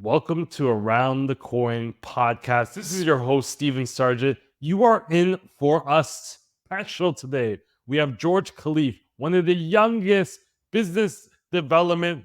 Welcome to Around the Coin podcast. This is your host, Stephen Sargeant. You are in for a special today. We have George Khalife, one of the youngest business development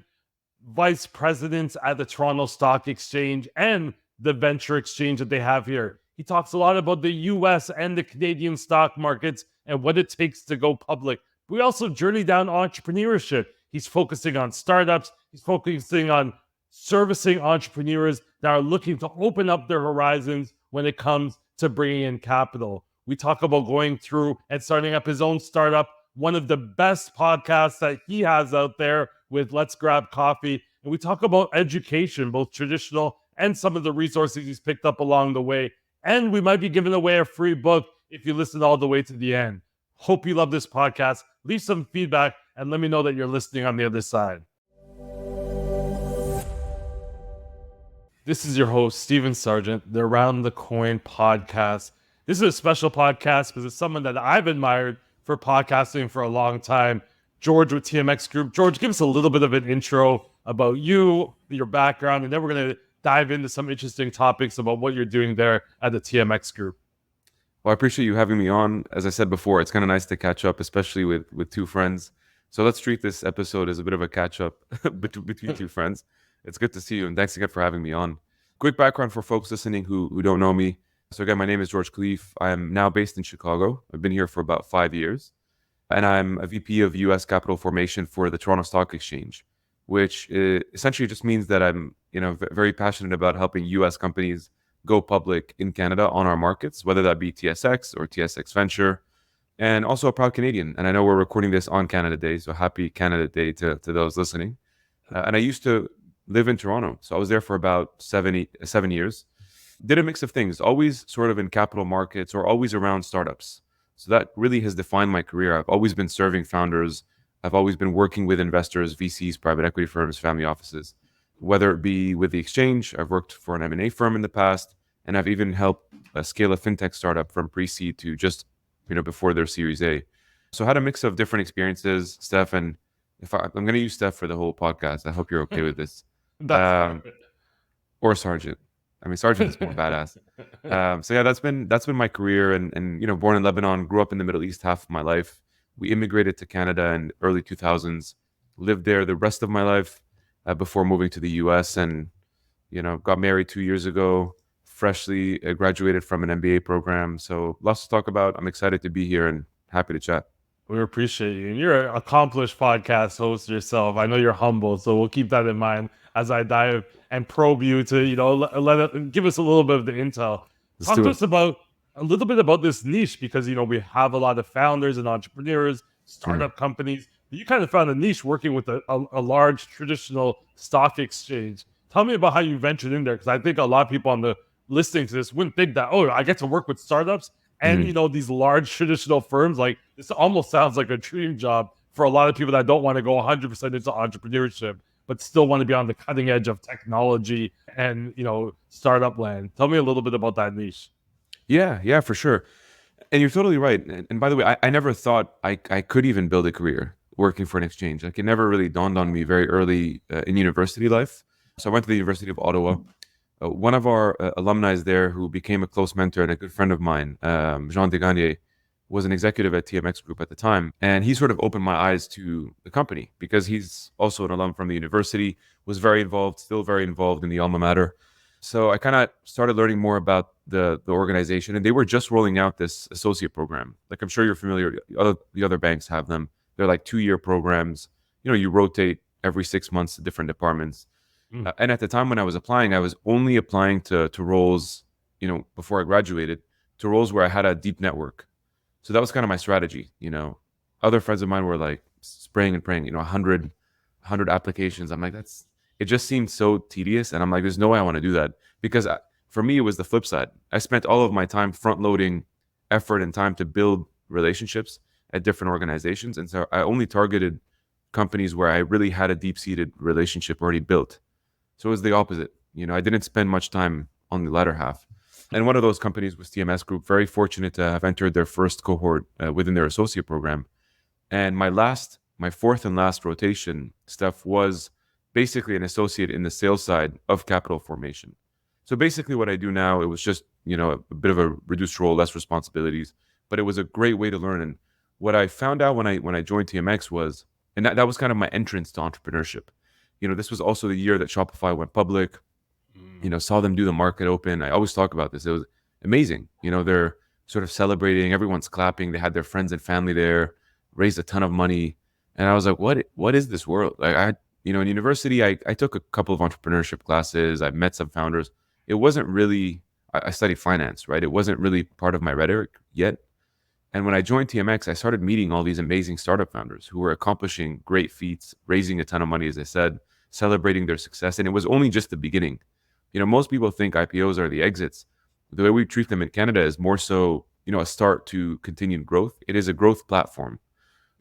vice presidents at the Toronto Stock Exchange and the venture exchange that they have here. He talks a lot about the US and the Canadian stock markets and what it takes to go public. We also journey down entrepreneurship. He's focusing on startups. He's focusing on servicing entrepreneurs that are looking to open up their horizons when it comes to bringing in capital. We talk about going through and starting up his own startup, one of the best podcasts that he has out there with Let's Grab Coffee. And we talk about education, both traditional and some of the resources he's picked up along the way. And we might be giving away a free book if you listen all the way to the end. Hope you love this podcast. Leave some feedback and let me know that you're listening on the other side. This is your host, Stephen Sargeant, the Around the Coin podcast. This is a special podcast because it's someone that I've admired for podcasting for a long time, George with TMX Group. George, give us a little bit of an intro about you, your background, and then we're going to dive into some interesting topics about what you're doing there at the TMX Group. Well, I appreciate you having me on. As I said before, it's kind of nice to catch up, especially with two friends. So let's treat this episode as a bit of a catch up between two friends. It's good to see you, and thanks again for having me on. Quick background for folks listening who don't know me. So again, my name is George Khalife. I am now based in Chicago. I've been here for about 5 years, and I'm a VP of U.S. capital formation for the Toronto Stock Exchange, which essentially just means that I'm very passionate about helping U.S. companies go public in Canada on our markets, whether that be TSX or TSX Venture, and also a proud Canadian. And I know we're recording this on Canada Day, so happy Canada Day to those listening. And I used to live in Toronto. So I was there for about 7 years. Did a mix of things, always sort of in capital markets or always around startups. So that really has defined my career. I've always been serving founders. I've always been working with investors, VCs, private equity firms, family offices, whether it be with the exchange. I've worked for an M&A firm in the past, and I've even helped scale a fintech startup from pre-seed to just before their Series A. So I had a mix of different experiences, Steph, and I'm going to use Steph for the whole podcast. I hope you're okay with this. Or Sargeant. I mean, Sargeant is more badass. So yeah, that's been my career, and born in Lebanon, grew up in the Middle East half of my life. We immigrated to Canada in early 2000s, lived there the rest of my life before moving to the US, and got married 2 years ago, freshly graduated from an MBA program. So lots to talk about. I'm excited to be here and happy to chat. We appreciate you. And you're an accomplished podcast host yourself. I know you're humble, so we'll keep that in mind as I dive and probe you to, give us a little bit of the intel. Talk to us about a little bit about this niche, because, we have a lot of founders and entrepreneurs, startup companies. You kind of found a niche working with a large traditional stock exchange. Tell me about how you ventured in there, because I think a lot of people on the listening to this wouldn't think that, I get to work with startups and, these large traditional firms. Like, this almost sounds like a dream job for a lot of people that don't want to go 100% into entrepreneurship, but still want to be on the cutting edge of technology and, startup land. Tell me a little bit about that niche. Yeah, for sure. And you're totally right. And by the way, I never thought I could even build a career working for an exchange. Like, it never really dawned on me very early in university life. So I went to the University of Ottawa. One of our alumni there, who became a close mentor and a good friend of mine, Jean Deganier, was an executive at TMX Group at the time. And he sort of opened my eyes to the company, because he's also an alum from the university, was still very involved in the alma mater. So I kind of started learning more about the organization, and they were just rolling out this associate program. Like, I'm sure you're familiar, the other banks have them. They're like 2-year programs. You rotate every 6 months to different departments. And at the time when I was applying, I was only applying to roles, before I graduated, to roles where I had a deep network. So that was kind of my strategy. Other friends of mine were like spraying and praying, 100 applications. I'm like, it just seemed so tedious. And I'm like, there's no way I want to do that, because for me, it was the flip side. I spent all of my time front loading effort and time to build relationships at different organizations. And so I only targeted companies where I really had a deep-seated relationship already built. So it was the opposite. I didn't spend much time on the latter half. And one of those companies was TMS Group, very fortunate to have entered their first cohort within their associate program. And my fourth and last rotation, Steph, was basically an associate in the sales side of capital formation. So basically what I do now, it was just, a bit of a reduced role, less responsibilities, but it was a great way to learn. And what I found out when I joined TMX was, and that was kind of my entrance to entrepreneurship. This was also the year that Shopify went public, saw them do the market open. I always talk about this. It was amazing. They're sort of celebrating, everyone's clapping. They had their friends and family there, raised a ton of money. And I was like, what is this world? Like in university, I took a couple of entrepreneurship classes. I met some founders. It wasn't really, I studied finance, right? It wasn't really part of my rhetoric yet. And when I joined TMX, I started meeting all these amazing startup founders who were accomplishing great feats, raising a ton of money, as I said, celebrating their success. And it was only just the beginning. Most people think IPOs are the exits. The way we treat them in Canada is more so, a start to continued growth. It is a growth platform.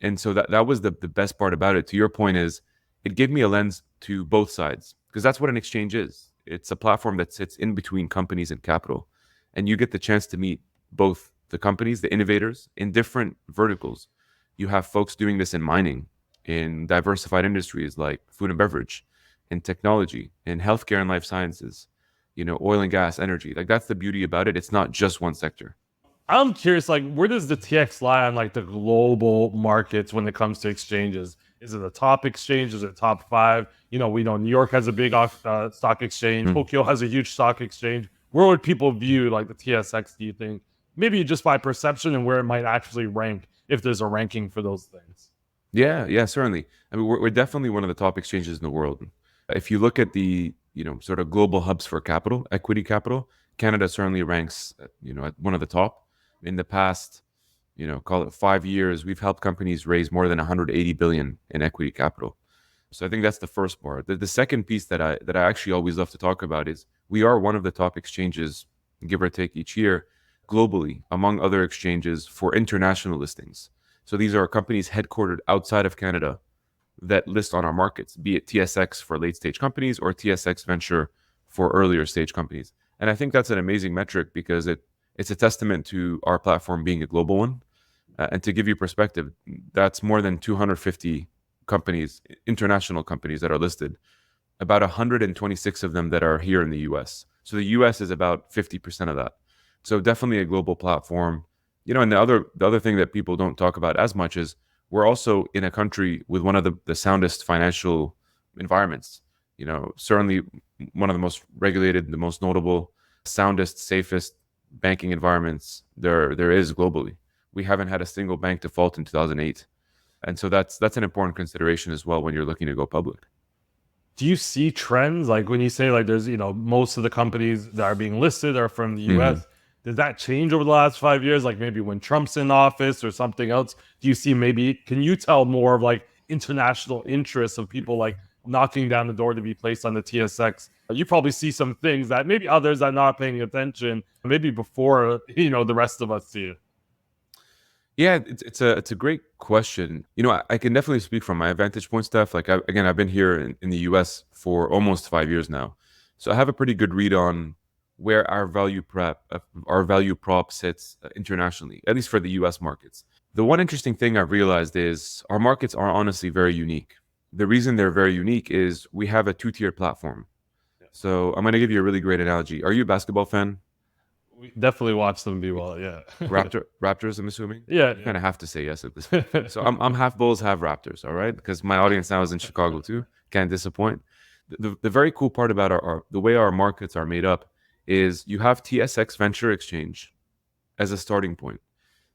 And so that was the best part about it. To your point is, it gave me a lens to both sides, because that's what an exchange is. It's a platform that sits in between companies and capital. And you get the chance to meet both the companies, the innovators in different verticals. You have folks doing this in mining, in diversified industries like food and beverage, in technology, in healthcare and life sciences, oil and gas, energy. Like, that's the beauty about it. It's not just one sector. I'm curious, like, where does the TX lie on like the global markets when it comes to exchanges? Is it a top exchange? Is it top five? We know New York has a big stock exchange. Tokyo has a huge stock exchange. Where would people view like the TSX, do you think? Maybe just by perception and where it might actually rank, if there's a ranking for those things. Yeah, certainly. I mean, we're definitely one of the top exchanges in the world. If you look at the, sort of global hubs for capital, equity capital, Canada certainly ranks, at one of the top. In the past, call it 5 years, we've helped companies raise more than 180 billion in equity capital. So I think that's the first part. The second piece that I actually always love to talk about is we are one of the top exchanges, give or take each year, globally, among other exchanges for international listings. So these are companies headquartered outside of Canada that list on our markets, be it TSX for late stage companies or TSX Venture for earlier stage companies. And I think that's an amazing metric because it's a testament to our platform being a global one. And to give you perspective, that's more than 250 companies, international companies that are listed, about 126 of them that are here in the US. So the US is about 50% of that. So definitely a global platform. And the other thing that people don't talk about as much is we're also in a country with one of the soundest financial environments. Certainly one of the most regulated, the most notable, soundest, safest banking environments there is globally. We haven't had a single bank default in 2008. And so that's an important consideration as well when you're looking to go public. Do you see trends? Like when you say like there's, most of the companies that are being listed are from the US. Did that change over the last 5 years? Like maybe when Trump's in office or something else? Do you see can you tell more of like international interests of people like knocking down the door to be placed on the TSX? You probably see some things that maybe others are not paying attention, maybe before, the rest of us see it. Yeah, it's a great question. I can definitely speak from my vantage point, Steph. Like, I've been here in the US for almost 5 years now. So I have a pretty good read on where our value prop sits internationally, at least for the US markets. The one interesting thing I've realized is our markets are honestly very unique. The reason they're very unique is we have a two-tier platform. So I'm going to give you a really great analogy. Are you a basketball fan? We definitely watch them be well, yeah. Raptors, I'm assuming? Yeah. You kind of have to say yes at this point. So I'm half Bulls, half Raptors, all right? Because my audience now is in Chicago too. Can't disappoint. The very cool part about the way our markets are made up is you have TSX Venture Exchange as a starting point.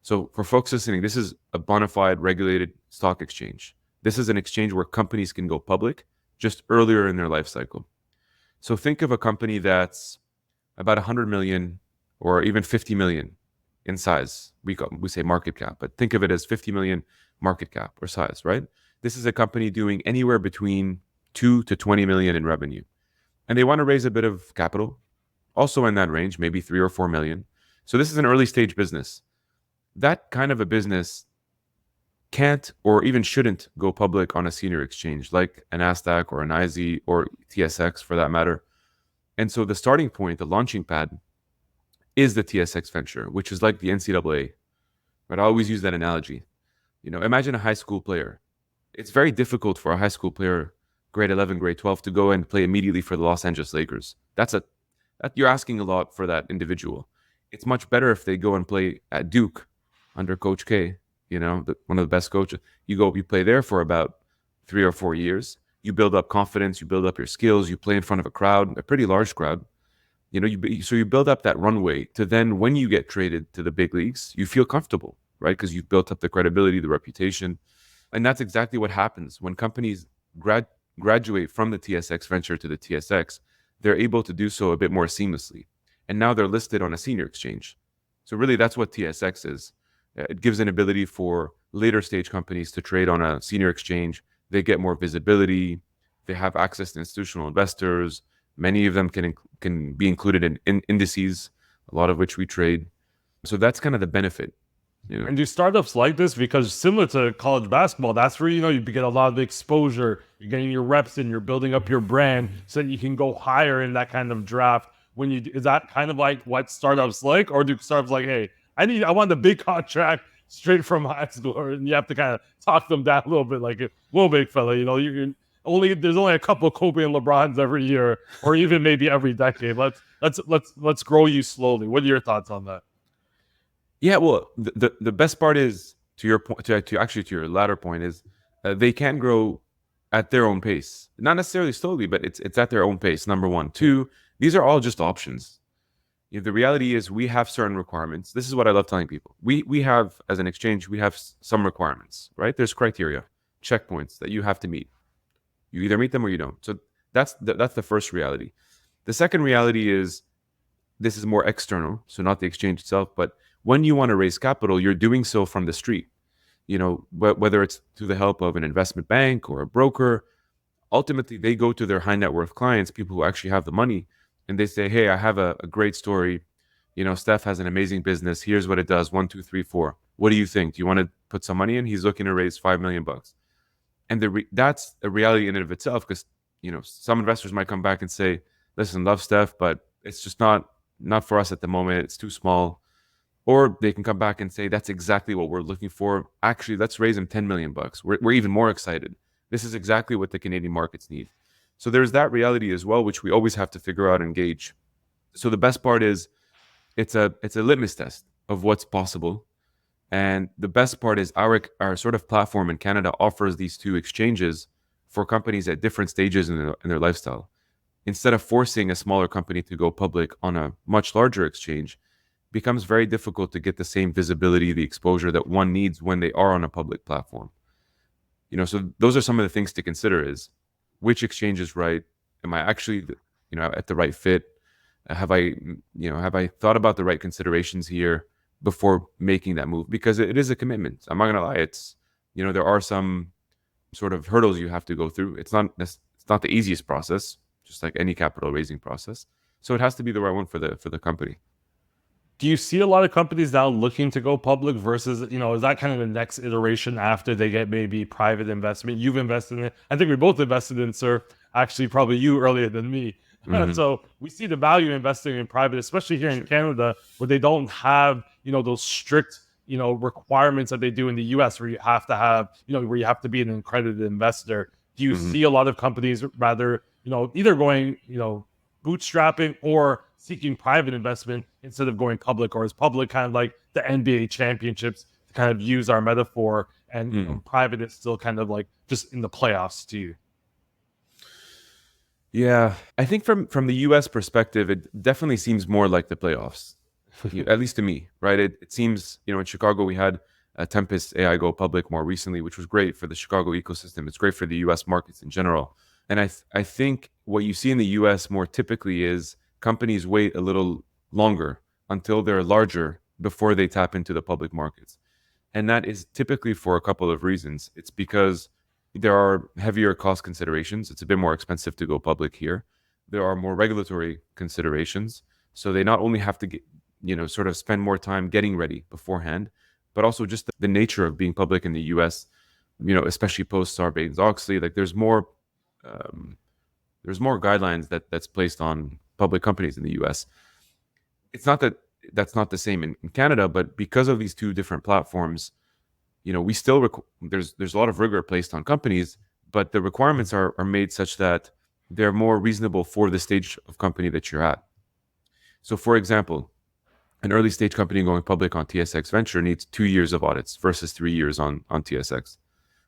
So for folks listening, this is a bona fide regulated stock exchange. This is an exchange where companies can go public just earlier in their life cycle. So think of a company that's about 100 million or even 50 million in size. We say market cap, but think of it as 50 million market cap or size, right? This is a company doing anywhere between 2 to 20 million in revenue. And they want to raise a bit of capital, also in that range, maybe 3 or 4 million. So this is an early stage business. That kind of a business can't or even shouldn't go public on a senior exchange like an Nasdaq or an IZ or TSX for that matter. And so the starting point, the launching pad, is the TSX Venture, which is like the NCAA. But I always use that analogy. Imagine a high school player. It's very difficult for a high school player grade 11, grade 12 to go and play immediately for the Los Angeles Lakers. You're asking a lot for that individual. It's much better if they go and play at Duke under Coach K, one of the best coaches. You play there for about 3 or 4 years. You build up confidence, you build up your skills, you play in front of a crowd, a pretty large crowd. So you build up that runway to then when you get traded to the big leagues, you feel comfortable, right? Because you've built up the credibility, the reputation. And that's exactly what happens when companies graduate from the TSX venture to the TSX. They're able to do so a bit more seamlessly. And now they're listed on a senior exchange. So really, that's what TSX is. It gives an ability for later stage companies to trade on a senior exchange. They get more visibility. They have access to institutional investors. Many of them can be included in indices, a lot of which we trade. So that's kind of the benefit. And do startups like this? Because similar to college basketball, that's where you get a lot of exposure. You're getting your reps in, you're building up your brand so that you can go higher in that kind of draft. Is that kind of like what startups like, or do startups like, hey, I want the big contract straight from high school, and you have to kind of talk them down a little bit, like, whoa, big fella, there's only a couple of Kobe and LeBrons every year, or even maybe every decade. Let's grow you slowly. What are your thoughts on that? Yeah, well, the best part is, to your point, to your latter point, is they can grow at their own pace, not necessarily slowly, but it's at their own pace. Number one. Two, these are all just options. The reality is we have certain requirements. This is what I love telling people. We have, as an exchange, we have some requirements, right? There's criteria, checkpoints that you have to meet. You either meet them or you don't. So that's the first reality. The second reality is this is more external, so not the exchange itself, but when you want to raise capital, you're doing so from the street. Whether it's through the help of an investment bank or a broker, ultimately they go to their high net worth clients, people who actually have the money, and they say, hey, I have a great story. Steph has an amazing business. Here's what it does. 1, 2, 3, 4. What do you think? Do you want to put some money in? He's looking to raise $5 million. And that's a reality in and of itself, because some investors might come back and say, listen, love Steph, but it's just not for us at the moment. It's too small. Or they can come back and say, that's exactly what we're looking for. Actually, let's raise him $10 million. We're even more excited. This is exactly what the Canadian markets need. So there's that reality as well, which we always have to figure out and gauge. So the best part is it's a litmus test of what's possible. And the best part is our sort of platform in Canada offers these two exchanges for companies at different stages in their lifestyle. Instead of forcing a smaller company to go public on a much larger exchange, becomes very difficult to get the same visibility, the exposure that one needs when they are on a public platform. So those are some of the things to consider: is which exchange is right? Am I actually, at the right fit? Have I thought about the right considerations here before making that move? Because it is a commitment. I'm not going to lie. It's, there are some sort of hurdles you have to go through. It's not the easiest process, just like any capital raising process. So it has to be the right one for the company. Do you see a lot of companies now looking to go public versus, is that kind of the next iteration after they get maybe private investment? You've invested in it. I think we both invested in Surf. Actually, probably you earlier than me. Mm-hmm. So we see the value in investing in private, especially here in Canada, where they don't have, those strict, requirements that they do in the US, where you have to have, where you have to be an accredited investor. Do you see a lot of companies rather, either going, bootstrapping or seeking private investment instead of going public? Or is public kind of like the NBA championships, to kind of use our metaphor, and private is still kind of like just in the playoffs to you? Yeah, I think from the US perspective, it definitely seems more like the playoffs, at least to me, right? It seems, in Chicago, we had Tempest AI go public more recently, which was great for the Chicago ecosystem. It's great for the US markets in general. And I think what you see in the US more typically is companies wait a little longer until they're larger before they tap into the public markets. And that is typically for a couple of reasons. It's because there are heavier cost considerations. It's a bit more expensive to go public here. There are more regulatory considerations. So they not only have to get, sort of spend more time getting ready beforehand, but also just the nature of being public in the US, especially post Sarbanes-Oxley, like there's more guidelines that's placed on public companies in the US. It's not that that's not the same in Canada, but because of these two different platforms, we still there's a lot of rigor placed on companies, but the requirements are made such that they're more reasonable for the stage of company that you're at. So, for example, an early stage company going public on TSX Venture needs 2 years of audits versus 3 years on TSX.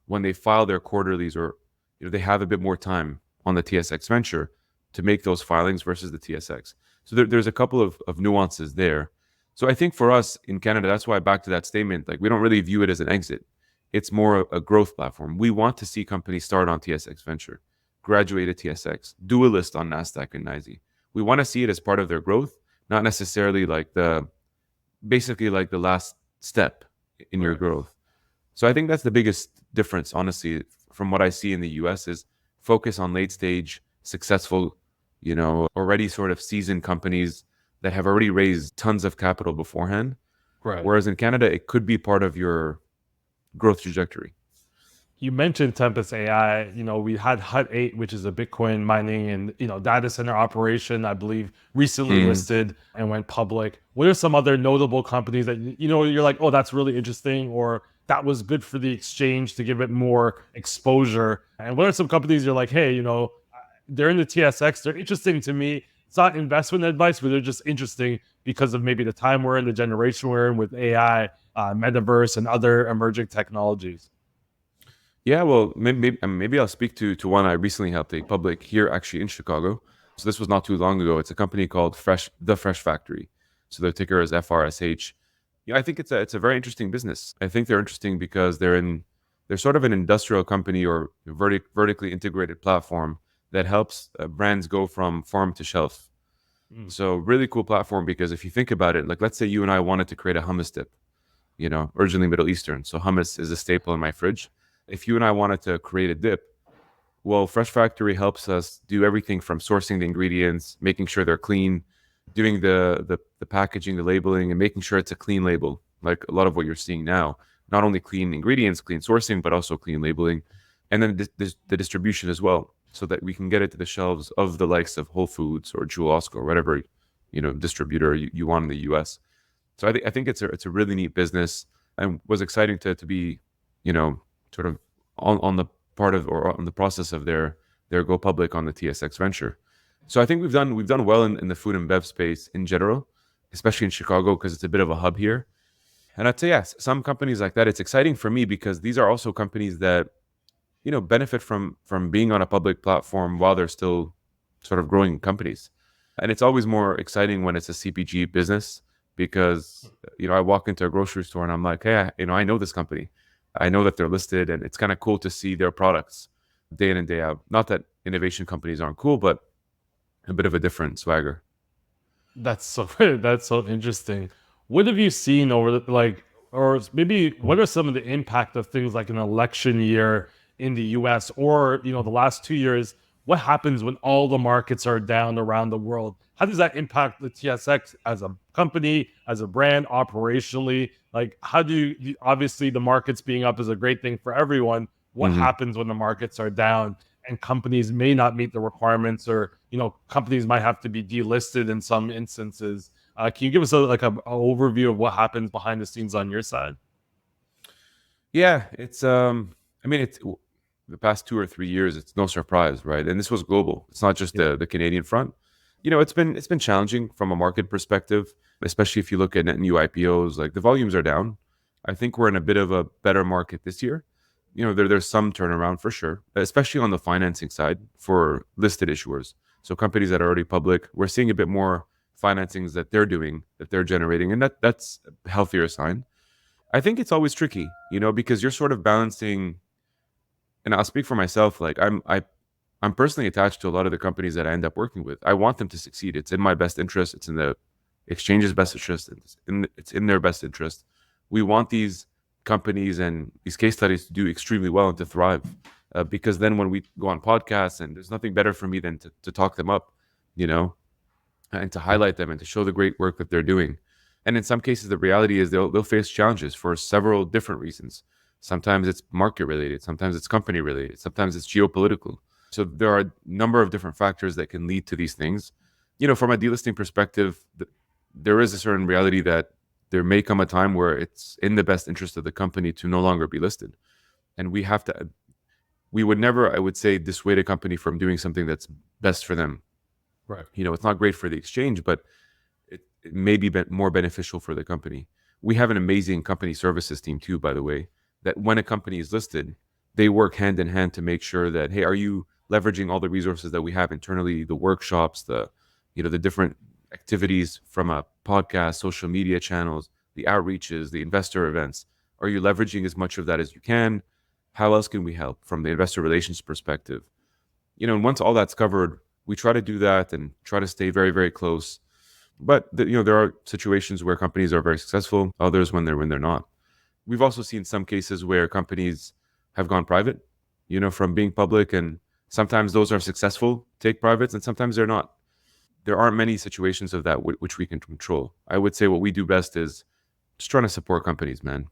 When they file their quarterlies, or they have a bit more time on the TSX Venture to make those filings versus the TSX. So there's a couple of nuances there. So I think for us in Canada, that's why, back to that statement, like, we don't really view it as an exit. It's more a growth platform. We want to see companies start on TSX Venture, graduate at TSX, do a list on NASDAQ and NYSE. We want to see it as part of their growth, not necessarily like basically like the last step in your growth. So I think that's the biggest difference, honestly, from what I see in the US, is focus on late stage, successful, already sort of seasoned companies that have already raised tons of capital beforehand. Right. Whereas in Canada, it could be part of your growth trajectory. You mentioned Tempest AI. We had Hut 8, which is a Bitcoin mining and data center operation, I believe, recently listed and went public. What are some other notable companies that you're like, oh, that's really interesting, or that was good for the exchange to give it more exposure? And what are some companies you're like, hey, they're in the TSX, they're interesting to me. It's not investment advice, but they're just interesting because of maybe the time we're in, the generation we're in with AI, metaverse, and other emerging technologies. Yeah, well, maybe I'll speak to one I recently helped take public here, actually, in Chicago. So this was not too long ago. It's a company called The Fresh Factory. So their ticker is FRSH. Yeah, I think it's a very interesting business. I think they're interesting because they're sort of an industrial company, or vertically integrated platform that helps brands go from farm to shelf. So really cool platform, because if you think about it, like, let's say you and I wanted to create a hummus dip, originally Middle Eastern. So hummus is a staple in my fridge. If you and I wanted to create a dip, well, Fresh Factory helps us do everything from sourcing the ingredients, making sure they're clean, doing the packaging, the labeling, and making sure it's a clean label, like a lot of what you're seeing now. Not only clean ingredients, clean sourcing, but also clean labeling. And then the distribution as well, so that we can get it to the shelves of the likes of Whole Foods or Jewel Osco or whatever distributor you want in the US. So I think it's a really neat business, and was exciting to be sort of on the part of, or on the process of their go public on the TSX Venture. So I think we've done well in the food and bev space in general, especially in Chicago, because it's a bit of a hub here. And I'd say, yes, some companies like that, it's exciting for me because these are also companies that benefit from being on a public platform while they're still sort of growing companies. And it's always more exciting when it's a CPG business, because I walk into a grocery store and I'm like, hey, I know this company. I know that they're listed, and it's kind of cool to see their products day in and day out. Not that innovation companies aren't cool, but a bit of a different swagger. That's so interesting. What have you seen over or maybe what are some of the impact of things like an election year in the US, or the last 2 years? What happens when all the markets are down around the world? How does that impact the TSX as a company, as a brand, operationally? Like, how do you, obviously the markets being up is a great thing for everyone. What happens when the markets are down and companies may not meet the requirements, or companies might have to be delisted in some instances? Can you give us a overview of what happens behind the scenes on your side? Yeah, it's it's the past 2 or 3 years, it's no surprise, right? And this was global. It's not just the Canadian front. It's been challenging from a market perspective, especially if you look at net new IPOs. Like, the volumes are down. I think we're in a bit of a better market this year. There's some turnaround for sure, especially on the financing side for listed issuers. So companies that are already public, we're seeing a bit more financings that they're doing, that they're generating, and that's a healthier sign. I think it's always tricky, because you're sort of balancing. And I'll speak for myself. Like, I'm personally attached to a lot of the companies that I end up working with. I want them to succeed. It's in my best interest. It's in the exchange's best interest. It's in their best interest. We want these companies and these case studies to do extremely well and to thrive, because then when we go on podcasts, and there's nothing better for me than to talk them up, and to highlight them and to show the great work that they're doing. And in some cases, the reality is they'll face challenges for several different reasons. Sometimes it's market related, sometimes it's company related, sometimes it's geopolitical. So there are a number of different factors that can lead to these things. From a delisting perspective, there is a certain reality that there may come a time where it's in the best interest of the company to no longer be listed. And we have to we would never, I would say, dissuade a company from doing something that's best for them. Right. It's not great for the exchange, but it may be more beneficial for the company. We have an amazing company services team too, by the way, that when a company is listed, they work hand in hand to make sure that, hey, are you leveraging all the resources that we have internally, the workshops, the different activities from a podcast, social media channels, the outreaches, the investor events. Are you leveraging as much of that as you can? How else can we help from the investor relations perspective? And once all that's covered, we try to do that and try to stay very, very close. But there are situations where companies are very successful, others when they're not. We've also seen some cases where companies have gone private, from being public, and sometimes those are successful take privates, and sometimes they're not. There aren't many situations of that which we can control. I would say what we do best is just trying to support companies, man.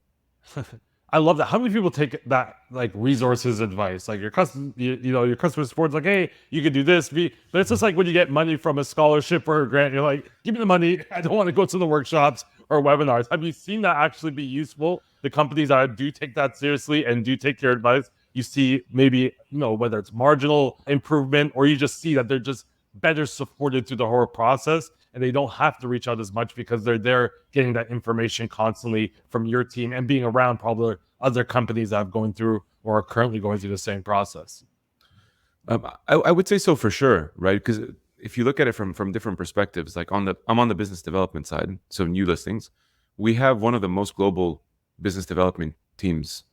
I love that. How many people take that like resources advice? Like your customer, your customer support's like, hey, you could do this. But it's just like when you get money from a scholarship or a grant, you're like, give me the money. I don't want to go to the workshops or webinars. Have you seen that actually be useful? The companies that do take that seriously and do take your advice, you see maybe, whether it's marginal improvement or you just see that they're just better supported through the whole process and they don't have to reach out as much because they're there getting that information constantly from your team and being around probably other companies that have going through or are currently going through the same process. I would say so for sure, right? Because if you look at it from different perspectives, like I'm on the business development side, so new listings, we have one of the most global business development teams,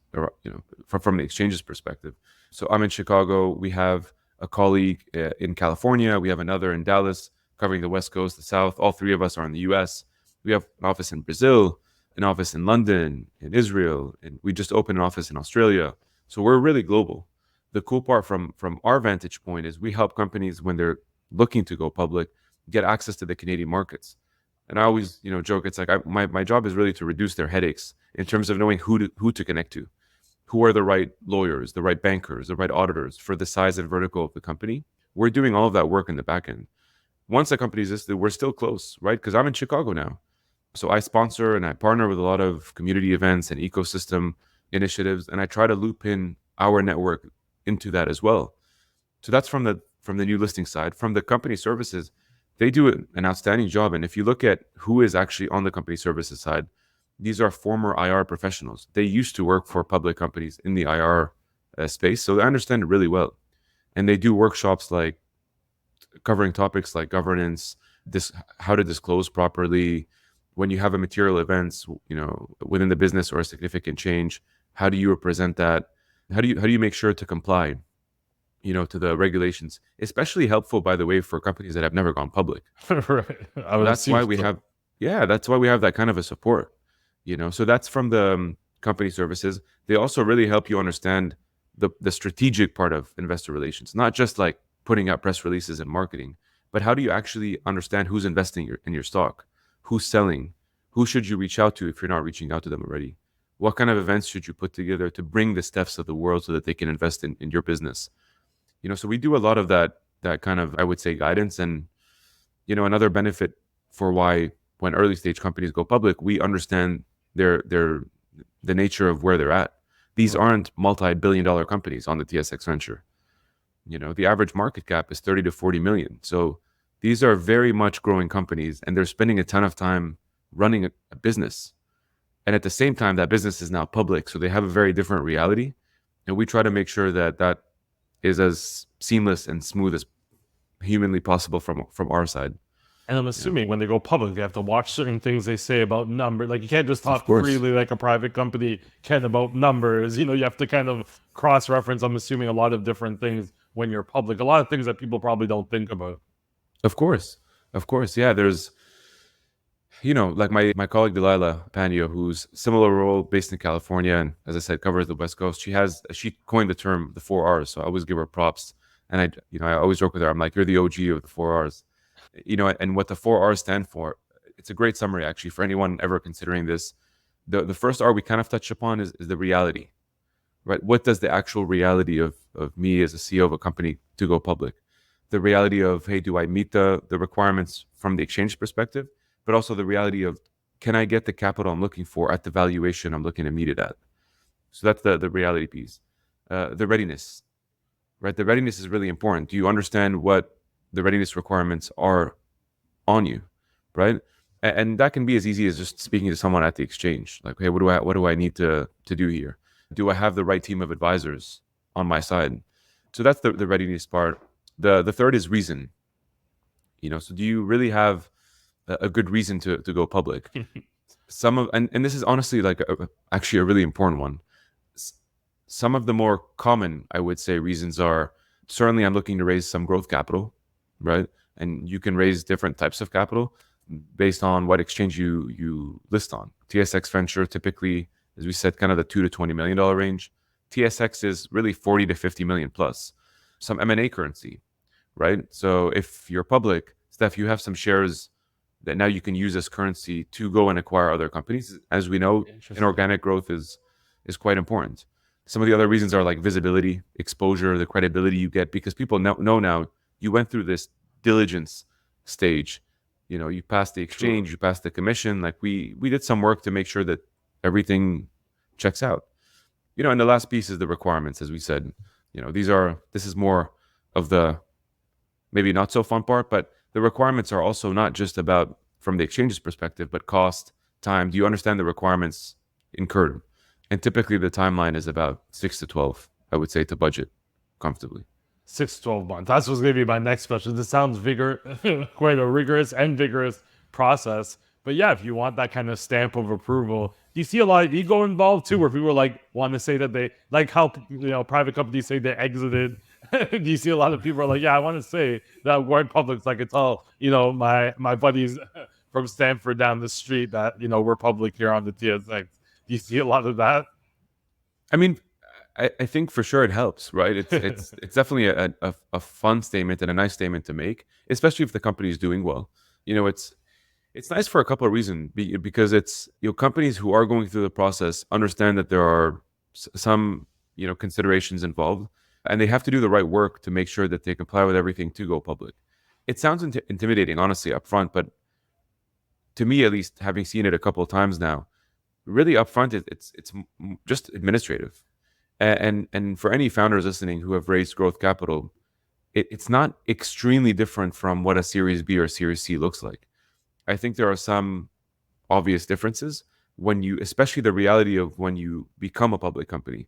from the exchange's perspective. So I'm in Chicago. We have a colleague in California. We have another in Dallas covering the West Coast, the South. All three of us are in the US. We have an office in Brazil, an office in London, in Israel, and we just opened an office in Australia. So we're really global. The cool part from our vantage point is we help companies when they're looking to go public get access to the Canadian markets. And I always, joke, it's like my job is really to reduce their headaches in terms of knowing who to connect to. Who are the right lawyers, the right bankers, the right auditors for the size and vertical of the company? We're doing all of that work in the back end. Once the company existed, we're still close, right? Because I'm in Chicago now. So I sponsor and I partner with a lot of community events and ecosystem initiatives, and I try to loop in our network into that as well. So that's from the new listing side. From the company services, they do an outstanding job. And if you look at who is actually on the company services side, these are former IR professionals. They used to work for public companies in the IR space, so they understand it really well. And they do workshops like covering topics like governance, how to disclose properly, when you have a material events, within the business or a significant change, how do you represent that? How do you make sure to comply, to the regulations? Especially helpful, by the way, for companies that have never gone public. Right. That's why we have that kind of a support. So that's from the company services. They also really help you understand the strategic part of investor relations, not just like putting out press releases and marketing, but how do you actually understand who's investing in your stock, who's selling, who should you reach out to if you're not reaching out to them already? What kind of events should you put together to bring the Stephs of the world so that they can invest in your business? So we do a lot of that kind of, I would say, guidance. And, another benefit for why when early stage companies go public, we understand the nature of where they're at. These aren't multi-billion-dollar companies on the TSX venture. The average market cap is 30 to 40 million. So these are very much growing companies, and they're spending a ton of time running a business. And at the same time, that business is now public, so they have a very different reality. And we try to make sure that is as seamless and smooth as humanly possible from our side. And I'm assuming when they go public, they have to watch certain things they say about numbers. Like you can't just talk freely like a private company can about numbers. You have to kind of cross-reference, I'm assuming, a lot of different things when you're public. A lot of things that people probably don't think about. Of course. Yeah, there's, like my colleague Delilah Panio, who's similar role based in California, and as I said, covers the West Coast. She coined the term the 4 R's, so I always give her props. And I always joke with her. I'm like, you're the OG of the 4 R's. And what the 4 R's stand for, it's a great summary actually for anyone ever considering this. The first R we kind of touched upon is the reality, right? What does the actual reality of me as a CEO of a company to go public? The reality of, hey, do I meet the requirements from the exchange perspective? But also the reality of, can I get the capital I'm looking for at the valuation I'm looking to meet it at? So that's the reality piece. The readiness. right? The readiness is really important. Do you understand what the readiness requirements are on you, right? And that can be as easy as just speaking to someone at the exchange, like, hey, what do I need to do here? Do I have the right team of advisors on my side? So that's the readiness part. The third is reason. So do you really have a good reason to go public? And this is honestly like actually a really important one. Some of the more common, I would say, reasons are certainly I'm looking to raise some growth capital, right? And you can raise different types of capital based on what exchange you list on. TSX Venture typically, as we said, kind of the $2 to $20 million range. TSX is really 40 to 50 million plus. Some M&A currency, right? So if you're public, Steph, you have some shares that now you can use as currency to go and acquire other companies. As we know, inorganic growth is quite important. Some of the other reasons are like visibility, exposure, the credibility you get, because people know now you went through this diligence stage. You passed the exchange, you passed the commission. Like we did some work to make sure that everything checks out. And the last piece is the requirements, as we said. This is more of the maybe not so fun part, but the requirements are also not just about from the exchange's perspective, but cost, time. Do you understand the requirements incurred? And typically the timeline is about 6 to 12, I would say, to budget comfortably. 6 to 12 months. That's what's going to be my next question. This sounds quite a rigorous and vigorous process. But yeah, if you want that kind of stamp of approval, you see a lot of ego involved too, where people want to say that they like how private companies say they exited. You see a lot of people are like, yeah, I want to say that we're public. It's like it's all my buddies from Stanford down the street that we're public here on the TSX. Do you see a lot of that? I mean, I think for sure it helps, right? It's definitely a fun statement and a nice statement to make, especially if the company is doing well. It's nice for a couple of reasons, because it's companies who are going through the process understand that there are some considerations involved, and they have to do the right work to make sure that they comply with everything to go public. It sounds intimidating, honestly, up front, but to me, at least, having seen it a couple of times now, really up front, it's just administrative. And for any founders listening who have raised growth capital, it's not extremely different from what a Series B or Series C looks like. I think there are some obvious differences especially the reality of when you become a public company.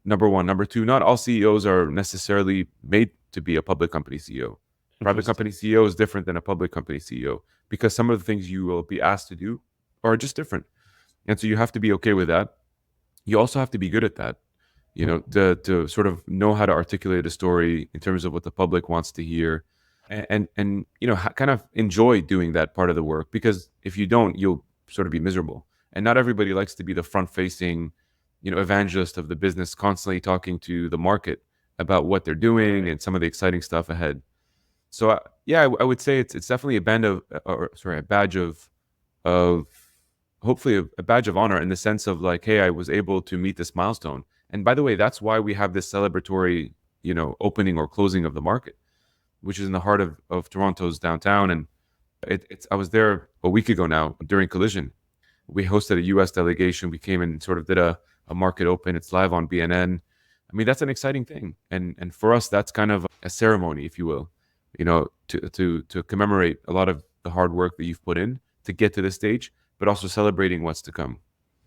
Number one. Number two, not all CEOs are necessarily made to be a public company CEO. Private company CEO is different than a public company CEO because some of the things you will be asked to do are just different. And so you have to be okay with that. You also have to be good at that, to sort of know how to articulate a story in terms of what the public wants to hear, and kind of enjoy doing that part of the work, because if you don't, you'll sort of be miserable. And not everybody likes to be the front-facing, evangelist of the business, constantly talking to the market about what they're doing and some of the exciting stuff ahead. So I would say it's definitely a badge of hopefully a badge of honor, in the sense of like, hey, I was able to meet this milestone. And by the way, that's why we have this celebratory, opening or closing of the market, which is in the heart of Toronto's downtown. And I was there a week ago now during Collision. We hosted a U.S. delegation. We came and sort of did a market open. It's live on BNN. I mean, that's an exciting thing. And for us, that's kind of a ceremony, if you will, to commemorate a lot of the hard work that you've put in to get to this stage, but also celebrating what's to come.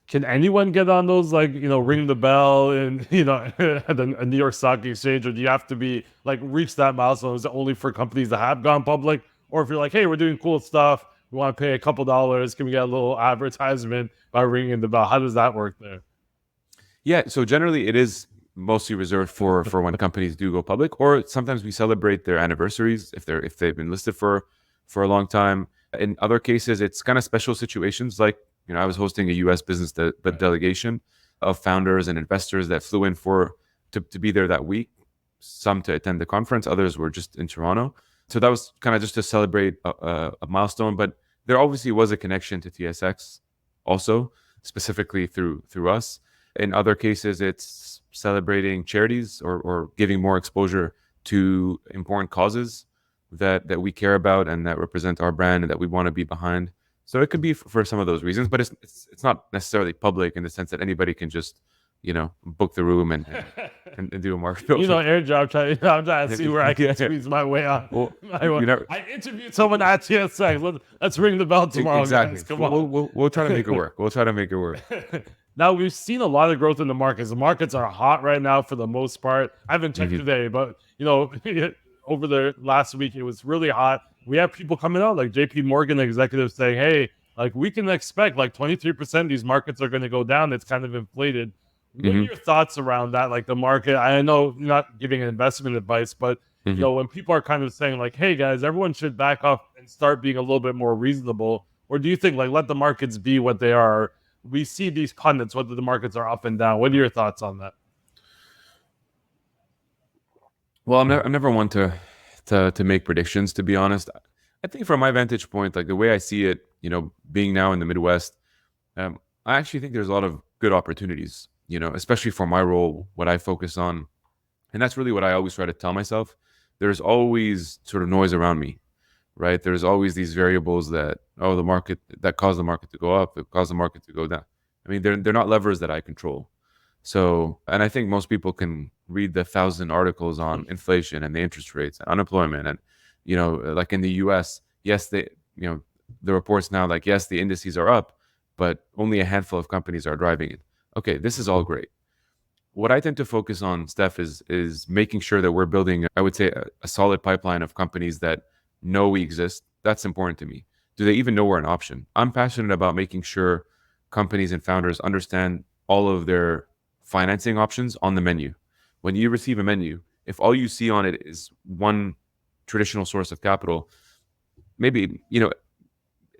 Can anyone get on those, ring the bell and, at a New York Stock Exchange, or do you have to be reach that milestone? Is it only for companies that have gone public? Or if you're like, hey, we're doing cool stuff, we want to pay a couple dollars, can we get a little advertisement by ringing the bell? How does that work there? Yeah, so generally it is mostly reserved for when companies do go public, or sometimes we celebrate their anniversaries if they've been listed for a long time. In other cases, it's kind of special situations, like I was hosting a U.S. business delegation of founders and investors that flew in to be there that week. Some to attend the conference, others were just in Toronto. So that was kind of just to celebrate a milestone. But there obviously was a connection to TSX, also specifically through us. In other cases, it's celebrating charities or giving more exposure to important causes that we care about and that represent our brand and that we want to be behind. So it could be for some of those reasons, but it's not necessarily public in the sense that anybody can just book the room and do a market You know, opening. airdrop. I'm trying to see where I can Yeah. squeeze my way on. Well, My way. you never I interviewed someone at TSX. Let's ring the bell tomorrow, exactly. guys. Come on. We'll try to make it work. We'll try to make it work. Now we've seen a lot of growth in the markets. The markets are hot right now for the most part. I haven't checked Mhm. today, but over the last week it was really hot. We have people coming out like JP Morgan executives saying, "Hey, like we can expect like 23% these markets are going to go down. It's kind of inflated." What are Mhm. your thoughts around that? Like the market, I know you're not giving investment advice, but Mhm. when people are kind of saying like, "Hey guys, everyone should back off and start being a little bit more reasonable," or do you think like let the markets be what they are? We see these pundits, whether the markets are up and down. What are your thoughts on that? Well, I'm never one to make predictions, to be honest. I think from my vantage point, like the way I see it, being now in the Midwest, I actually think there's a lot of good opportunities, especially for my role, what I focus on. And that's really what I always try to tell myself. There's always sort of noise around me, right? There's always these variables that, the market, that cause the market to go up, that cause the market to go down. I mean, they're not levers that I control. So, and I think most people can read the 1,000 articles on inflation and the interest rates and unemployment. And, like in the US, yes, the reports now, like, yes, the indices are up, but only a handful of companies are driving it. Okay, this is all great. What I tend to focus on, Steph, is making sure that we're building, I would say, a solid pipeline of companies that know we exist. That's important to me. Do they even know we're an option? I'm passionate about making sure companies and founders understand all of their financing options on the menu. When you receive a menu, if all you see on it is one traditional source of capital, maybe,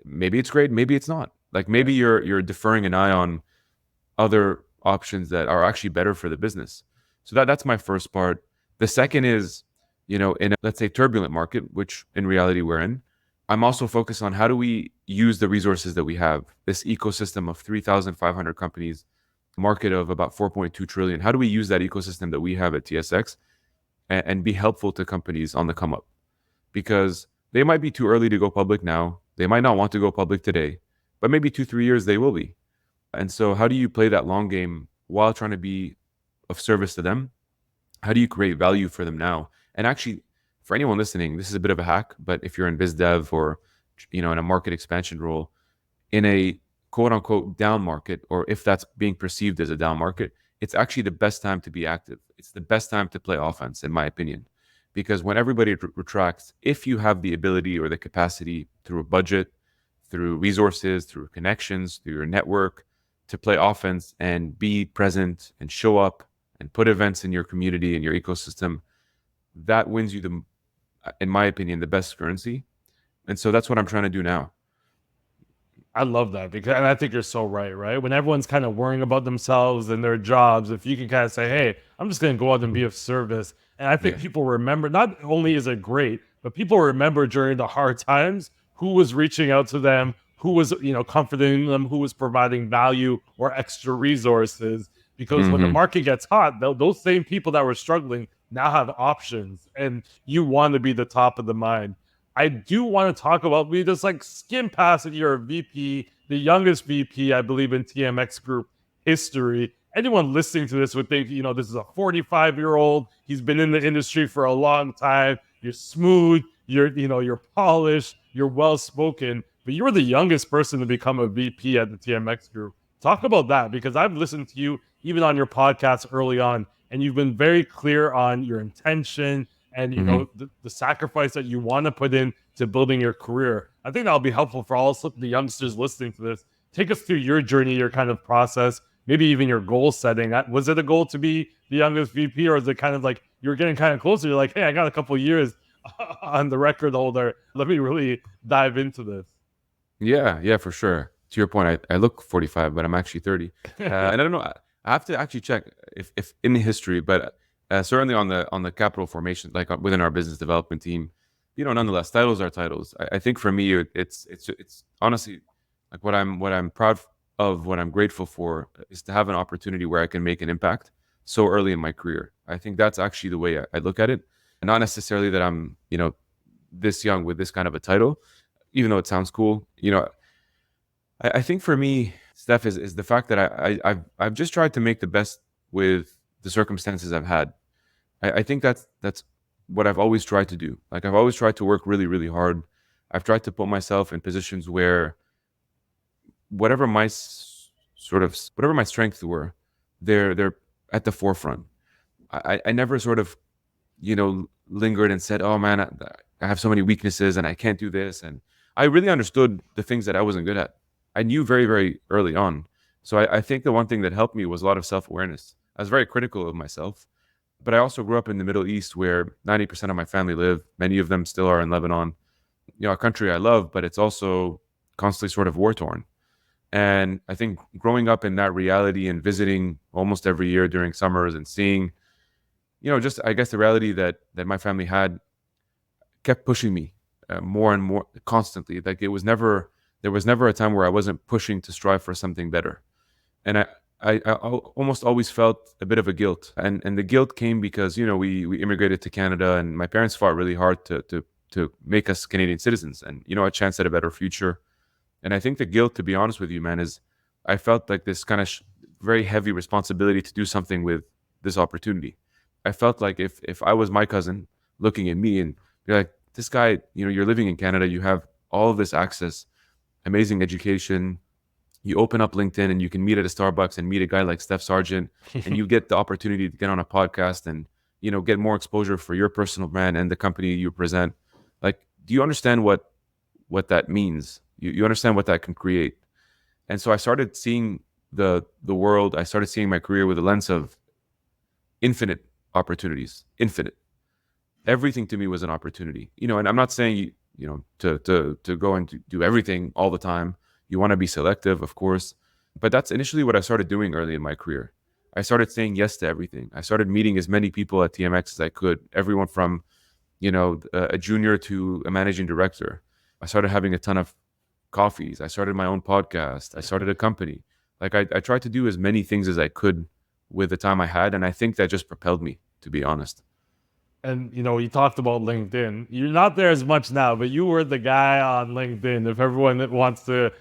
maybe it's great, maybe it's not. Like maybe you're deferring an eye on other options that are actually better for the business. So that's my first part. The second is, in a, let's say, turbulent market, which in reality we're in, I'm also focused on how do we use the resources that we have, this ecosystem of 3,500 companies, market of about 4.2 trillion. How do we use that ecosystem that we have at TSX and be helpful to companies on the come up? Because they might be too early to go public now. They might not want to go public today, but maybe 2-3 years they will be. And so, how do you play that long game while trying to be of service to them? How do you create value for them now? And actually, for anyone listening, this is a bit of a hack, but if you're in biz dev or in a market expansion role, in a quote unquote down market, or if that's being perceived as a down market, it's actually the best time to be active. It's the best time to play offense, in my opinion, because when everybody retracts, if you have the ability or the capacity through a budget, through resources, through connections, through your network, to play offense and be present and show up and put events in your community and your ecosystem, that wins you in my opinion, the best currency. And so that's what I'm trying to do now. I love that because, and I think you're so right, right? When everyone's kind of worrying about themselves and their jobs, if you can kind of say, "Hey, I'm just going to go out and be of service," and I think Yeah. people remember. Not only is it great, but people remember during the hard times who was reaching out to them, who was comforting them, who was providing value or extra resources. Because when the Mm-hmm. market gets hot, those same people that were struggling now have options, and you want to be the top of the mind. I do want to talk about, we just like skim past it. You're a VP, the youngest VP, I believe, in TMX Group history. Anyone listening to this would think, this is a 45-year-old. He's been in the industry for a long time. You're smooth, you're polished, you're well spoken, but you're the youngest person to become a VP at the TMX Group. Talk about that because I've listened to you even on your podcast early on, and you've been very clear on your intention and Mm-hmm. the sacrifice that you want to put in to building your career. I think that'll be helpful for all the youngsters listening to this. Take us through your journey, your kind of process, maybe even your goal setting. Was it a goal to be the youngest VP, or is it kind of like you're getting kind of closer? You're like, hey, I got a couple years on the record holder. Let me really dive into this. Yeah, for sure. To your point, I look 45, but I'm actually 30. And I don't know. I have to actually check if in the history, but certainly on the capital formation, like within our business development team, nonetheless, titles are titles. I think for me, it's honestly like what I'm proud of, what I'm grateful for is to have an opportunity where I can make an impact so early in my career. I think that's actually the way I look at it. Not necessarily that I'm this young with this kind of a title, even though it sounds cool. I think for me, Steph, is the fact that I've just tried to make the best with the circumstances I've had. I think that's what I've always tried to do. Like I've always tried to work really, really hard. I've tried to put myself in positions where whatever my whatever my strengths were, they're at the forefront. I never sort of lingered and said, oh man, I have so many weaknesses and I can't do this. And I really understood the things that I wasn't good at. I knew very, very early on. So I think the one thing that helped me was a lot of self-awareness. I was very critical of myself, but I also grew up in the Middle East where 90% of my family live. Many of them still are in Lebanon, a country I love, but it's also constantly sort of war-torn. And I think growing up in that reality and visiting almost every year during summers and seeing, just I guess the reality that my family had kept pushing me more and more constantly. Like there was never a time where I wasn't pushing to strive for something better. And I almost always felt a bit of a guilt, and the guilt came because we immigrated to Canada, and my parents fought really hard to make us Canadian citizens, and a chance at a better future. And I think the guilt, to be honest with you, man, is I felt like this kind of very heavy responsibility to do something with this opportunity. I felt like if I was my cousin looking at me and be like, this guy, you're living in Canada, you have all of this access, amazing education. You open up LinkedIn and you can meet at a Starbucks and meet a guy like Steph Sargeant, and you get the opportunity to get on a podcast and get more exposure for your personal brand and the company you present. Like, do you understand what that means? You understand what that can create? And so I started seeing the world. I started seeing my career with a lens of infinite opportunities. Infinite. Everything to me was an opportunity. And I'm not saying to go and do everything all the time. You want to be selective, of course, but that's initially what I started doing early in my career. I started saying yes to everything. I started meeting as many people at TMX as I could, everyone from a junior to a managing director. I started having a ton of coffees. I started my own podcast. I started a company. Like I tried to do as many things as I could with the time I had, and I think that just propelled me, to be honest. And you talked about LinkedIn. You're not there as much now, but you were the guy on LinkedIn. If everyone that wants to,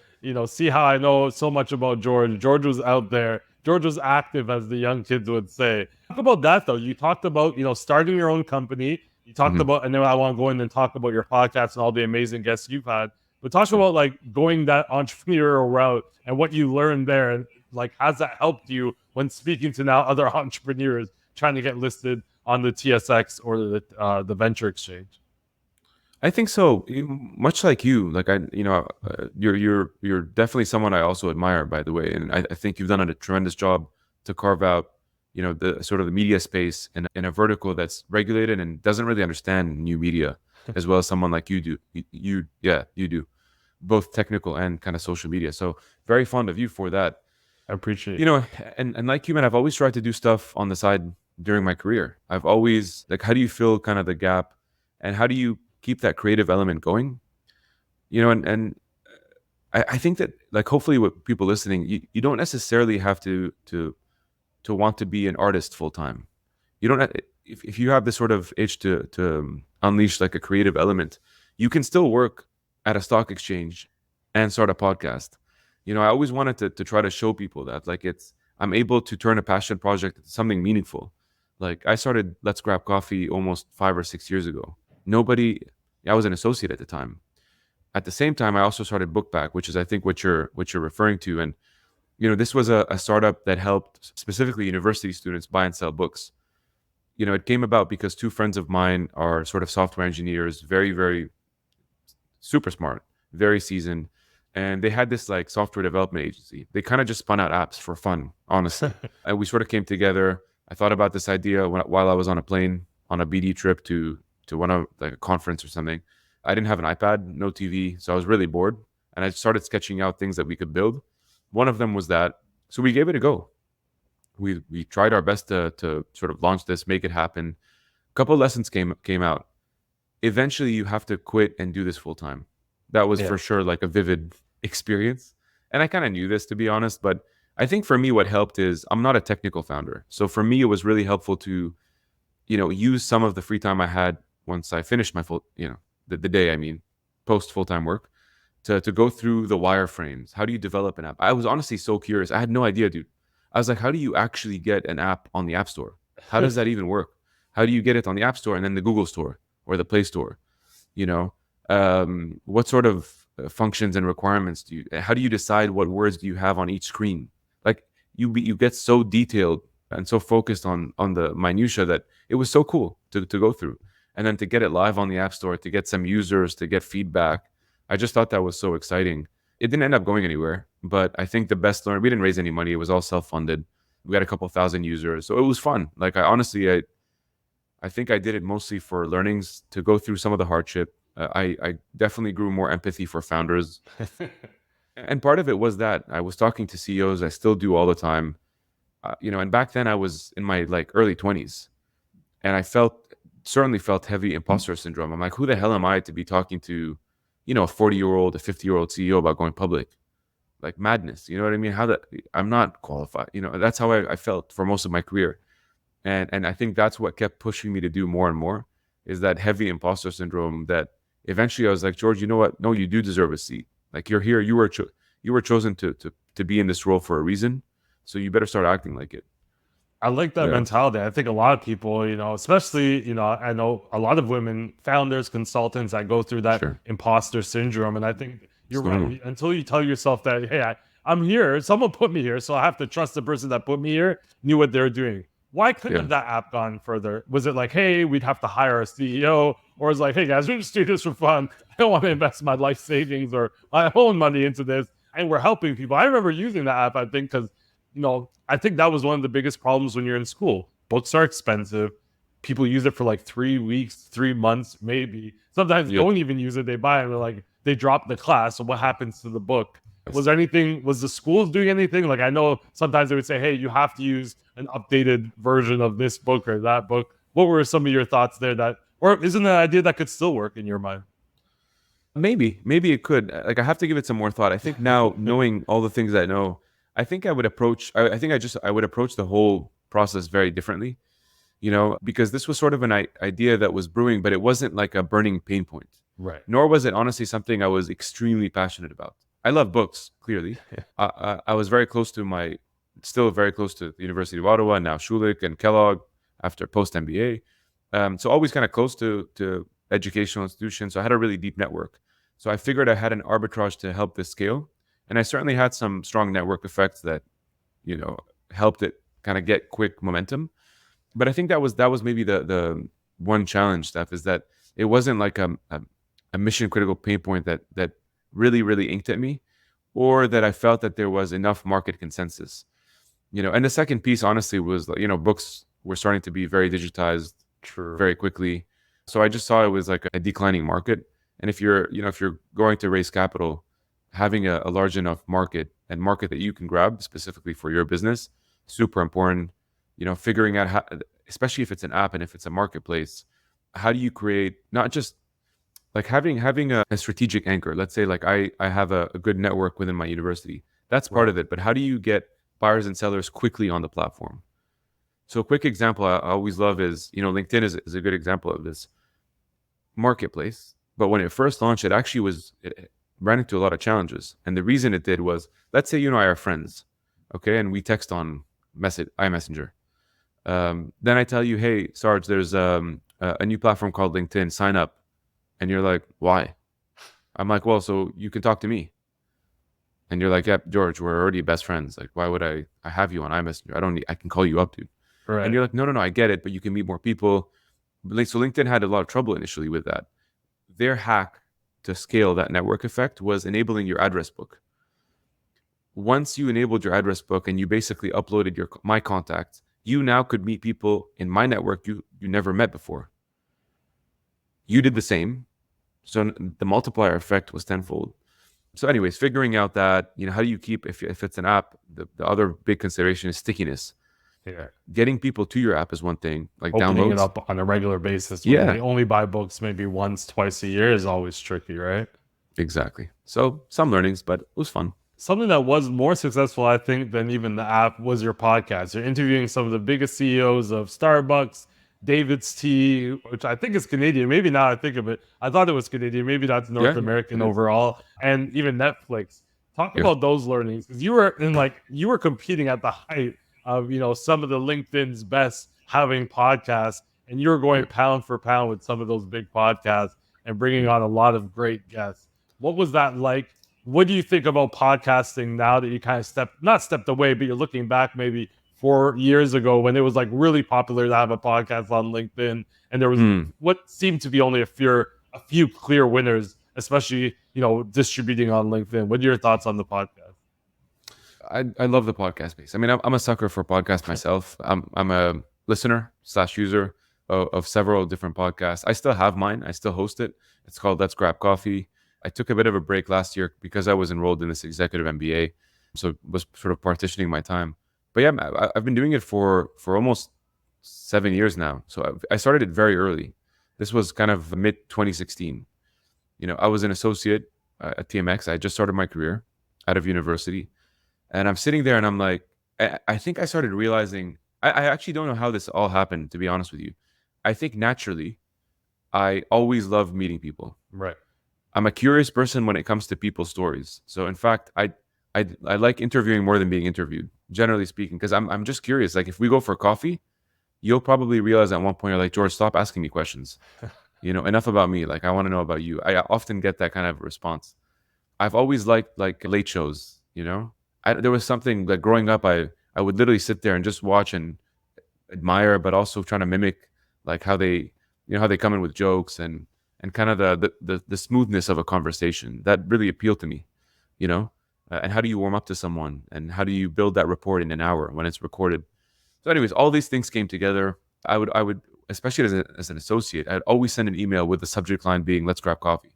see how I know so much about George, George was out there. George was active, as the young kids would say. Talk about that though. You talked about, starting your own company. You talked about, and then I want to go in and talk about your podcast and all the amazing guests you've had. But talk about like going that entrepreneurial route and what you learned there, and like how's that helped you when speaking to now other entrepreneurs trying to get listed on the TSX or the venture exchange? I think so. Much like you, like you're definitely someone I also admire, by the way, and I think you've done a tremendous job to carve out, the sort of the media space in a vertical that's regulated and doesn't really understand new media as well as someone like you do. You do, both technical and kind of social media. So very fond of you for that. I appreciate it. And like you, man, I've always tried to do stuff on the side during my career. I've always how do you fill kind of the gap, and how do you keep that creative element going? And I think that like hopefully with people listening, you don't necessarily have to want to be an artist full time. You don't if you have this sort of itch to unleash like a creative element, you can still work at a stock exchange and start a podcast. I always wanted to try to show people that like I'm able to turn a passion project into something meaningful. Like I started Let's Grab Coffee almost 5 or 6 years ago. I was an associate at the time. At the same time, I also started BookBack, which is I think what you're referring to. And this was a startup that helped specifically university students buy and sell books. It came about because two friends of mine are sort of software engineers, very, very super smart, very seasoned. And they had this like software development agency. They kind of just spun out apps for fun, honestly. And we sort of came together. I thought about this idea while I was on a plane on a BD trip to one of like a conference or something. I didn't have an iPad, no TV, so I was really bored. And I started sketching out things that we could build. One of them was that. So we gave it a go. We tried our best to sort of launch this, make it happen. A couple of lessons came out. Eventually, you have to quit and do this full time. That was for sure like a vivid experience. And I kind of knew this, to be honest, but I think for me, what helped is I'm not a technical founder. So for me, it was really helpful to, use some of the free time I had once I finished my full, the day, I mean, post full-time work to go through the wireframes. How do you develop an app? I was honestly so curious. I had no idea, dude. I was like, how do you actually get an app on the App Store? How does that even work? How do you get it on the App Store and then the Google Store or the Play Store? You know, what sort of functions and requirements how do you decide what words do you have on each screen? Like you get so detailed and so focused on the minutia that it was so cool to go through. And then to get it live on the App Store, to get some users, to get feedback. I just thought that was so exciting. It didn't end up going anywhere, but I think the best learn, we didn't raise any money. It was all self-funded. We had a couple thousand users. So it was fun. Like I think I did it mostly for learnings, to go through some of the hardship. I definitely grew more empathy for founders. And part of it was that I was talking to CEOs. I still do all the time. And back then I was in my like early 20s, and I certainly felt heavy imposter syndrome. I'm like, who the hell am I to be talking to, a 40-year-old, a 50-year-old CEO about going public? Like madness. You know what I mean? I'm not qualified. That's how I felt for most of my career. And I think that's what kept pushing me to do more and more, is that heavy imposter syndrome, that eventually I was like, George, you know what? No, you do deserve a seat. Like, you're here. You were chosen to be in this role for a reason. So you better start acting like it. I like that mentality. I think a lot of people, especially, I know a lot of women founders, consultants that go through that imposter syndrome. And I think you're right. Until you tell yourself that, hey, I'm here, someone put me here, so I have to trust the person that put me here knew what they're doing. Why couldn't that app gone further? Was it like, hey, we'd have to hire a CEO? Or is like, hey guys, we're just doing this for fun. I don't want to invest my life savings or my own money into this. And we're helping people. I remember using that app, I think, because I think that was one of the biggest problems when you're in school. Books are expensive. People use it for like 3 weeks, 3 months, maybe. Sometimes don't even use it. They buy it. They drop the class. So what happens to the book? Was the schools doing anything? Like, I know sometimes they would say, hey, you have to use an updated version of this book or that book. What were some of your thoughts there, or isn't that an idea that could still work in your mind? Maybe it could. Like, I have to give it some more thought. I think now, knowing all the things I know, I think I would approach the whole process very differently, because this was sort of an idea that was brewing, but it wasn't like a burning pain point. Right. Nor was it honestly something I was extremely passionate about. I love books, clearly. I was still very close to the University of Ottawa, now Schulich and Kellogg after post-MBA. So always kind of close to educational institutions. So I had a really deep network. So I figured I had an arbitrage to help this scale. And I certainly had some strong network effects that, helped it kind of get quick momentum. But I think that was maybe the one challenge, Steph, is that it wasn't like a mission critical pain point that really, really inked at me, or that I felt that there was enough market consensus. And the second piece, honestly, was, books were starting to be very digitized very quickly. So I just saw it was like a declining market. And if you're going to raise capital, having a large enough market that you can grab specifically for your business, super important. Figuring out how, especially if it's an app and if it's a marketplace, how do you create, not just like having a strategic anchor. Let's say like I have a good network within my university. That's part of it. But how do you get buyers and sellers quickly on the platform? So a quick example I always love is, LinkedIn is a good example of this marketplace. But when it first launched, it ran into a lot of challenges. And the reason it did was, let's say you and I are friends, okay? And we text on iMessenger. Then I tell you, hey, Sarge, there's a new platform called LinkedIn, sign up. And you're like, why? I'm like, well, so you can talk to me. And you're like, yep, George, we're already best friends. Like, why would I have you on iMessenger? I can call you up, dude. Right. And you're like, no, I get it, but you can meet more people. So LinkedIn had a lot of trouble initially with that. Their hack to scale that network effect was enabling your address book. Once you enabled your address book and you basically uploaded my contacts, you now could meet people in my network you never met before. You did the same. So the multiplier effect was tenfold. So anyways, figuring out that, how do you keep, if it's an app, the other big consideration is stickiness. Yeah. Getting people to your app is one thing, like opening downloads. it up on a regular basis. When they only buy books maybe once, twice a year is always tricky, right? Exactly. So some learnings, but it was fun. Something that was more successful, I think, than even the app was your podcast. You're interviewing some of the biggest CEOs of Starbucks, David's Tea, which I think is Canadian. Maybe now I think of it, I thought it was Canadian. Maybe that's North American overall, and even Netflix. Talk about those learnings, because you were competing at the height of, some of the LinkedIn's best having podcasts, and you're going pound for pound with some of those big podcasts and bringing on a lot of great guests. What was that like? What do you think about podcasting now that you kind of not stepped away, but you're looking back maybe 4 years ago when it was like really popular to have a podcast on LinkedIn, and there was what seemed to be only a few clear winners, especially, distributing on LinkedIn. What are your thoughts on the podcast? I love the podcast space. I mean, I'm a sucker for podcasts myself. I'm a listener / user of several different podcasts. I still have mine. I still host it. It's called Let's Grab Coffee. I took a bit of a break last year because I was enrolled in this executive MBA, so was sort of partitioning my time. But yeah, I've been doing it for almost 7 years now. So I started it very early. This was kind of mid 2016. I was an associate at TMX. I just started my career out of university. And I'm sitting there and I'm like, I think I started realizing, I actually don't know how this all happened, to be honest with you. I think naturally, I always love meeting people. Right. I'm a curious person when it comes to people's stories. So in fact, I like interviewing more than being interviewed, generally speaking, because I'm just curious. Like if we go for coffee, you'll probably realize at one point you're like, George, stop asking me questions. Enough about me. Like I want to know about you. I often get that kind of response. I've always liked like late shows, there was something like growing up, I would literally sit there and just watch and admire, but also trying to mimic like how they come in with jokes and kind of the smoothness of a conversation that really appealed to me, and how do you warm up to someone and how do you build that rapport in an hour when it's recorded? So anyways, all these things came together. I would, especially as an associate, I'd always send an email with the subject line being, let's grab coffee.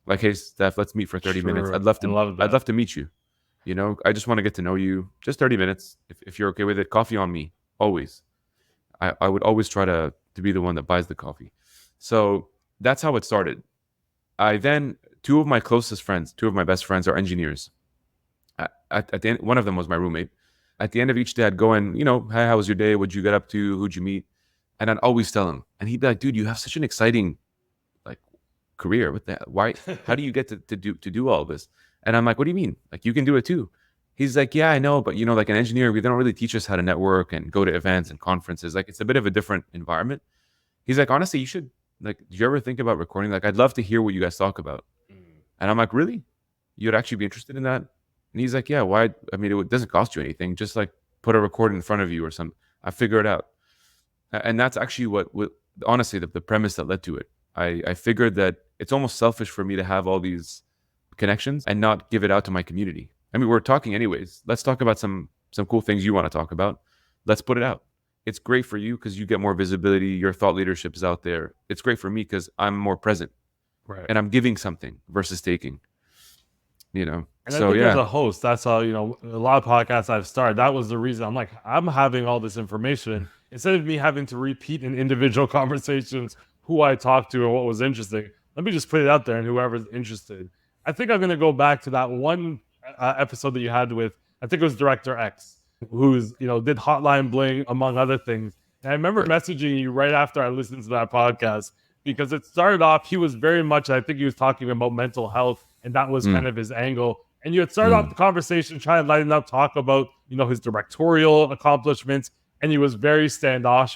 Like, hey, Steph, let's meet for 30 minutes. I'd love to meet you. I just want to get to know you. Just 30 minutes. If you're okay with it, coffee on me. Always. I would always try to be the one that buys the coffee. So that's how it started. Two of my closest friends, two of my best friends are engineers. At the end, one of them was my roommate. At the end of each day, I'd go and, hey, how was your day? What'd you get up to? Who'd you meet? And I'd always tell him. And he'd be like, dude, you have such an exciting career. What the hell? Why? How do you get to do all this? And I'm like, what do you mean? Like, you can do it too. He's like, yeah, I know. But, like an engineer, they don't really teach us how to network and go to events and conferences. Like, it's a bit of a different environment. He's like, honestly, you should, do you ever think about recording? Like, I'd love to hear what you guys talk about. And I'm like, really? You'd actually be interested in that? And he's like, yeah, why? I mean, it doesn't cost you anything. Just put a recording in front of you or something. I figure it out. And that's actually what honestly, the premise that led to it. I figured that it's almost selfish for me to have all these connections and not give it out to my community. I mean, we're talking anyways. Let's talk about some cool things you want to talk about. Let's put it out. It's great for you because you get more visibility. Your thought leadership is out there. It's great for me because I'm more present. Right. And I'm giving something versus taking. And so, I think as a host, that's how, a lot of podcasts I've started. That was the reason. I'm like, I'm having all this information. Instead of me having to repeat in individual conversations who I talked to and what was interesting, let me just put it out there and whoever's interested. I think I'm going to go back to that one episode that you had with, I think it was Director X, who's, did Hotline Bling, among other things. And I remember messaging you right after I listened to that podcast because it started off, he was very much, I think he was talking about mental health, and that was kind of his angle. And you had started off the conversation trying to lighten up, talk about, his directorial accomplishments, and he was very standoffish.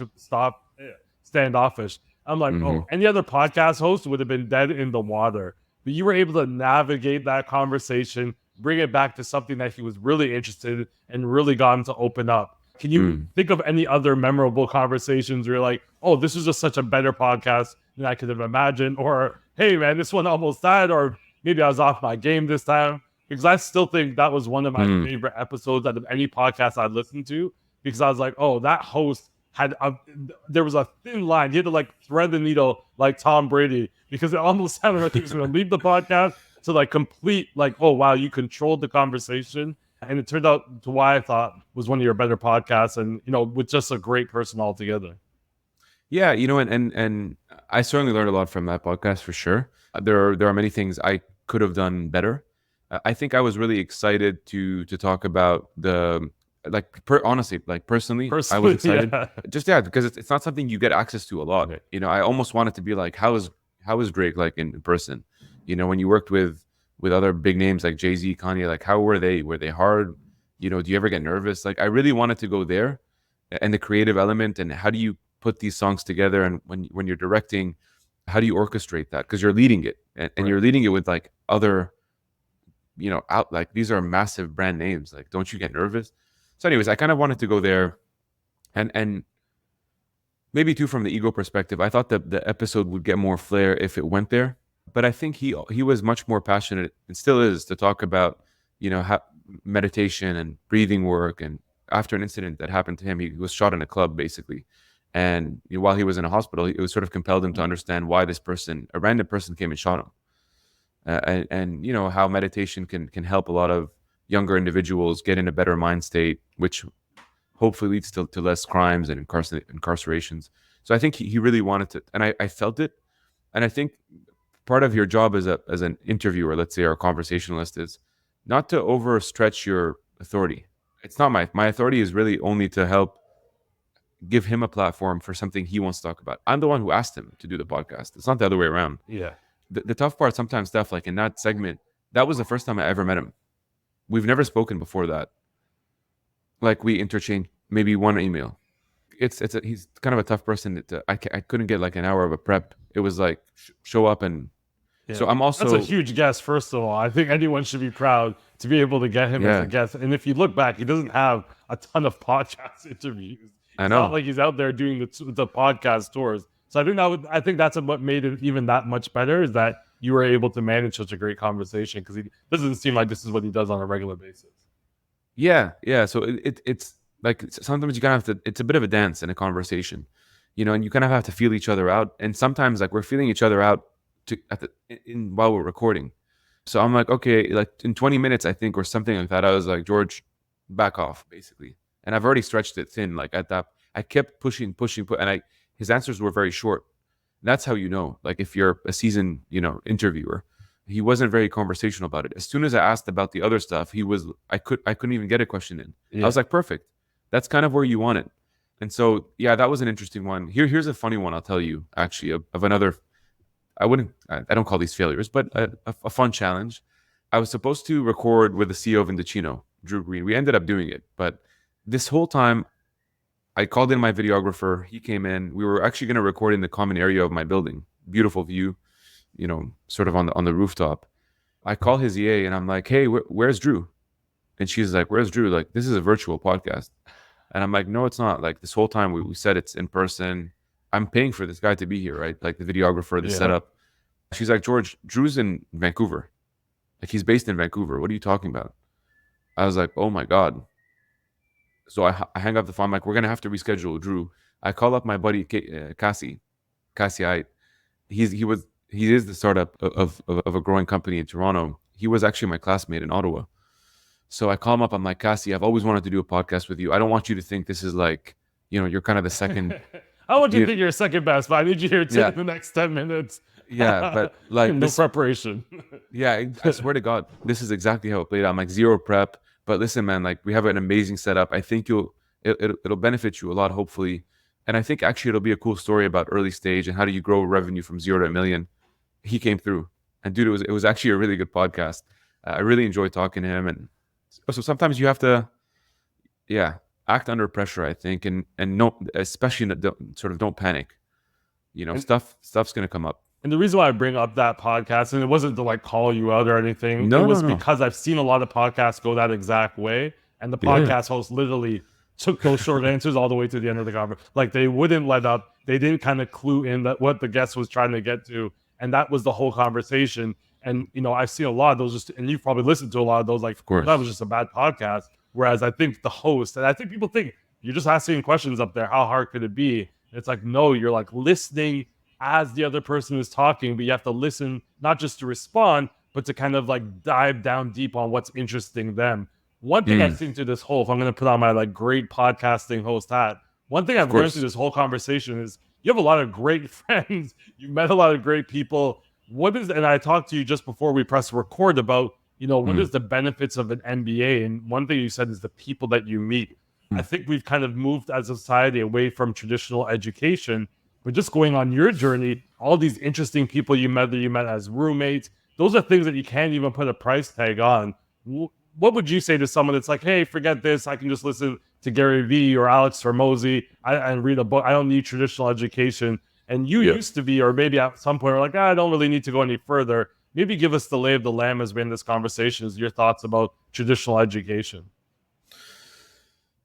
I'm like, oh, any other podcast host would have been dead in the water. But you were able to navigate that conversation, bring it back to something that he was really interested in and really got him to open up. Can you think of any other memorable conversations where you're like, oh, this was just such a better podcast than I could have imagined? Or, hey, man, this one almost died. Or maybe I was off my game this time. Because I still think that was one of my favorite episodes out of any podcast I'd listened to. Because I was like, oh, that host there was a thin line. He had to thread the needle like Tom Brady because it almost sounded like he was going to leave the podcast to complete oh, wow, you controlled the conversation. And it turned out to why I thought was one of your better podcasts and, with just a great person altogether. Yeah, and I certainly learned a lot from that podcast for sure. There are many things I could have done better. I think I was really excited to talk about the honestly, personally, I was excited. Because it's not something you get access to a lot. Okay. I almost wanted to be like, how is Drake in person? When you worked with other big names like Jay-Z, Kanye, how were they? Were they hard? Do you ever get nervous? Like, I really wanted to go there, and the creative element, and how do you put these songs together, and when you're directing, how do you orchestrate that? Because you're leading it, and Right. you're leading it with like other, out, like, these are massive brand names. Like, don't you get nervous? So anyways, I kind of wanted to go there, and maybe too, from the ego perspective, I thought that the episode would get more flair if it went there. But I think he was much more passionate, and still is, to talk about, how meditation and breathing work. And after an incident that happened to him, he was shot in a club, basically. And while he was in a hospital, it was sort of compelled him to understand why a random person, came and shot him. And how meditation can help a lot of younger individuals get in a better mind state, which hopefully leads to less crimes and incarcerations. So I think he really wanted to, and I felt it. And I think part of your job as an interviewer, let's say, or a conversationalist, is not to overstretch your authority. It's not my authority is really only to help give him a platform for something he wants to talk about. I'm the one who asked him to do the podcast. It's not the other way around. Yeah. The tough part sometimes, Steph, like in that segment, that was the first time I ever met him. We've never spoken before that. Like, we interchanged maybe one email. He's kind of a tough person. I couldn't get like an hour of a prep. It was like show up and. Yeah. So I'm also. That's a huge guest, first of all. I think anyone should be proud to be able to get him as a guest. And if you look back, he doesn't have a ton of podcast interviews. I know. It's not like he's out there doing the podcast tours. So I think that's what made it even that much better, is that you were able to manage such a great conversation, because he doesn't seem like this is what he does on a regular basis. Yeah. So it's like, sometimes you kind of have to. It's a bit of a dance in a conversation, and you kind of have to feel each other out. And sometimes, like, we're feeling each other out while we're recording. So I'm like, okay, like in 20 minutes, I think, or something like that, I was like, George, back off, basically. And I've already stretched it thin. Like, at that, I kept pushing, and his answers were very short. That's how like, if you're a seasoned, interviewer. He wasn't very conversational about it. As soon as I asked about the other stuff, I couldn't even get a question in. Yeah. I was like, perfect. That's kind of where you want it. And so, yeah, that was an interesting one. Here's a funny one I'll tell you, actually, of another. I don't call these failures, but a fun challenge. I was supposed to record with the CEO of Indochino, Drew Green. We ended up doing it, but this whole time, I called in my videographer. He came in. We were actually going to record in the common area of my building. Beautiful view, sort of on the rooftop. I call his EA and I'm like, hey, where's Drew? And she's like, where's Drew? Like, this is a virtual podcast. And I'm like, no, it's not. Like, this whole time we said it's in person. I'm paying for this guy to be here, right? Like, the videographer, the setup. She's like, George, Drew's in Vancouver. Like, he's based in Vancouver. What are you talking about? I was like, oh my God. So I hang up the phone. I'm like, we're going to have to reschedule Drew. I call up my buddy, Cassie. He is the startup of a growing company in Toronto. He was actually my classmate in Ottawa. So I call him up. I'm like, Cassie, I've always wanted to do a podcast with you. I don't want you to think this is like, you're kind of the second. I don't want you to think you're second best, but I need you here in the next 10 minutes. Yeah, but like no preparation. Yeah, I swear to God, this is exactly how it played out. I'm like, zero prep. But listen, man, like, we have an amazing setup. I think it'll benefit you a lot, hopefully. And I think actually it'll be a cool story about early stage and how do you grow revenue from 0 to $1 million. He came through, and dude, it was actually a really good podcast. I really enjoyed talking to him, and so sometimes you have to, act under pressure, I think, and no, especially don't panic. Stuff's gonna come up. And the reason why I bring up that podcast, and it wasn't to like call you out or anything, it was because I've seen a lot of podcasts go that exact way, and the podcast host literally took those short answers all the way to the end of the conversation. Like, they wouldn't let up. They didn't kind of clue in that what the guest was trying to get to, and that was the whole conversation. And I've seen a lot of those, and you've probably listened to a lot of those. Like, that was just a bad podcast. Whereas I think the host, and I think people think you're just asking questions up there. How hard could it be? And it's like, no, you're like listening as the other person is talking, but you have to listen not just to respond, but to kind of like dive down deep on what's interesting them. One thing I've seen through this whole, if I'm going to put on my like great podcasting host hat, one thing I've learned through this whole conversation is you have a lot of great friends. You've met a lot of great people. And I talked to you just before we press record about, what is the benefits of an MBA? And one thing you said is the people that you meet. I think we've kind of moved as a society away from traditional education, but just going on your journey, all these interesting people you met as roommates, those are things that you can't even put a price tag on. what would you say to someone that's like, hey, forget this, I can just listen to Gary Vee or Alex Hormozy and read a book, I don't need traditional education? And you used to be, or maybe at some point, we're like, I don't really need to go any further. Maybe give us the lay of the land as we're in this conversation, is your thoughts about traditional education.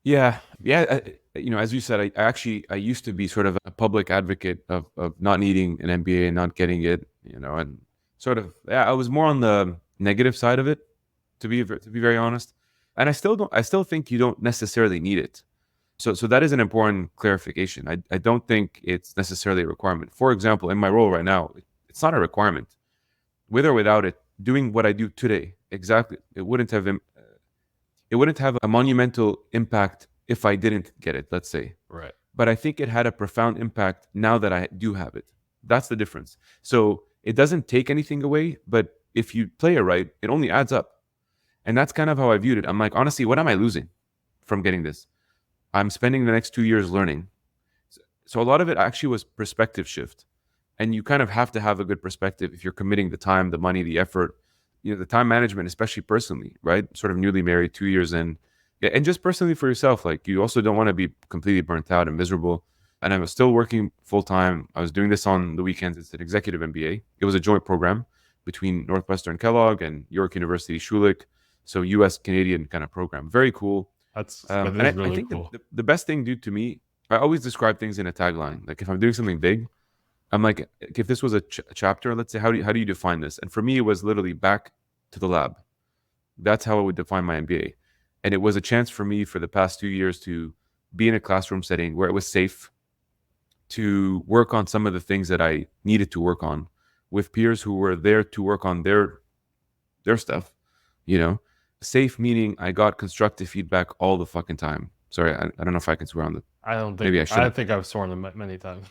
Yeah. As you said, I used to be sort of a public advocate of not needing an MBA and not getting it, and sort of, I was more on the negative side of it, to be very honest. And I still think you don't necessarily need it. So that is an important clarification. I don't think it's necessarily a requirement. For example, in my role right now, it's not a requirement. With or without it, doing what I do today, exactly, it wouldn't have a monumental impact if I didn't get it, let's say. Right. But I think it had a profound impact now that I do have it. That's the difference. So it doesn't take anything away, but if you play it right, it only adds up. And that's kind of how I viewed it. I'm like, honestly, what am I losing from getting this? I'm spending the next 2 years learning. So a lot of it actually was perspective shift. And you kind of have to have a good perspective if you're committing the time, the money, the effort, the time management, especially personally, right? Sort of newly married, 2 years in. Yeah, and just personally for yourself, like you also don't want to be completely burnt out and miserable. And I was still working full time. I was doing this on the weekends. It's an executive MBA. It was a joint program between Northwestern Kellogg and York University Schulich. So US Canadian kind of program. Very cool. That is really I think cool. the best thing, dude, to me, I always describe things in a tagline. Like if I'm doing something big, I'm like, if this was a chapter, let's say, how do you define this? And for me, it was literally back to the lab. That's how I would define my MBA. And it was a chance for me for the past 2 years to be in a classroom setting where it was safe, to work on some of the things that I needed to work on with peers who were there to work on their stuff, Safe meaning I got constructive feedback all the fucking time. Sorry, I don't know if I can swear on the. I don't think. Maybe I should. I think I've sworn them many times.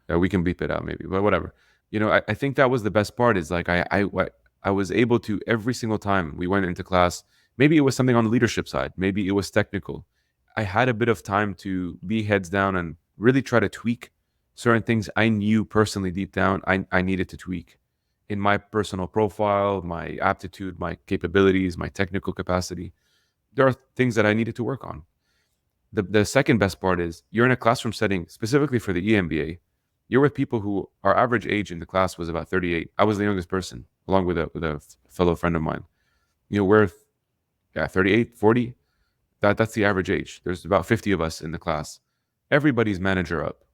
We can beep it out maybe, but whatever. I think that was the best part. Is like I was able to, every single time we went into class. Maybe it was something on the leadership side. Maybe it was technical. I had a bit of time to be heads down and really try to tweak certain things I knew personally deep down I needed to tweak in my personal profile, my aptitude, my capabilities, my technical capacity. There are things that I needed to work on. The second best part is you're in a classroom setting, specifically for the EMBA. You're with people who, our average age in the class was about 38. I was the youngest person, along with a fellow friend of mine. We're 38, 40. That's the average age. There's about 50 of us in the class. Everybody's manager up.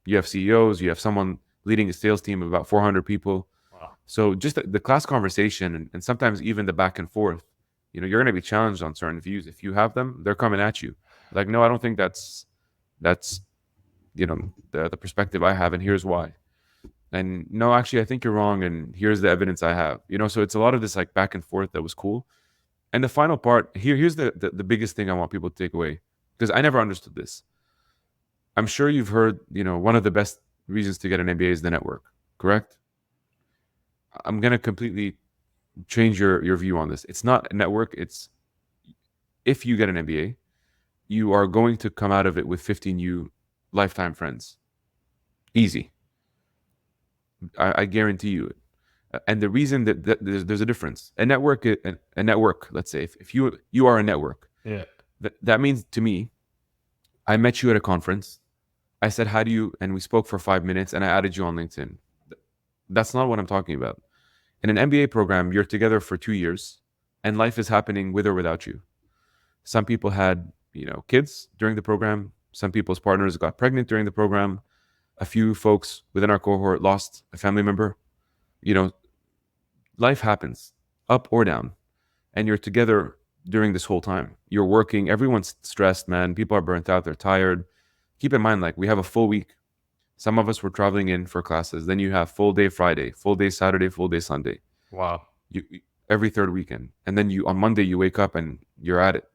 You have CEOs, you have someone leading a sales team of about 400 people. Wow. So just the class conversation and sometimes even the back and forth, you're going to be challenged on certain views. If you have them, they're coming at you. Like, no, I don't think that's the perspective I have, and here's why. And no, actually, I think you're wrong, and here's the evidence I have. So it's a lot of this like back and forth that was cool. And the final part, here's the biggest thing I want people to take away, because I never understood this. I'm sure you've heard, one of the best reasons to get an MBA is the network, correct? I'm going to completely change your view on this. It's not a network. It's, if you get an MBA, you are going to come out of it with 50 new lifetime friends. Easy. I guarantee you it. And the reason that there's a difference. A network, let's say, if you are a network, that means to me, I met you at a conference. I said, hi to you, and we spoke for 5 minutes, and I added you on LinkedIn. That's not what I'm talking about. In an MBA program, you're together for 2 years, and life is happening with or without you. Some people had, kids during the program. Some people's partners got pregnant during the program. A few folks within our cohort lost a family member. Life happens, up or down, and you're together during this whole time. You're working. Everyone's stressed, man. People are burnt out. They're tired. Keep in mind, like, we have a full week. Some of us were traveling in for classes. Then you have full day Friday, full day Saturday, full day Sunday. Wow. Every third weekend. And then on Monday, you wake up and you're at it.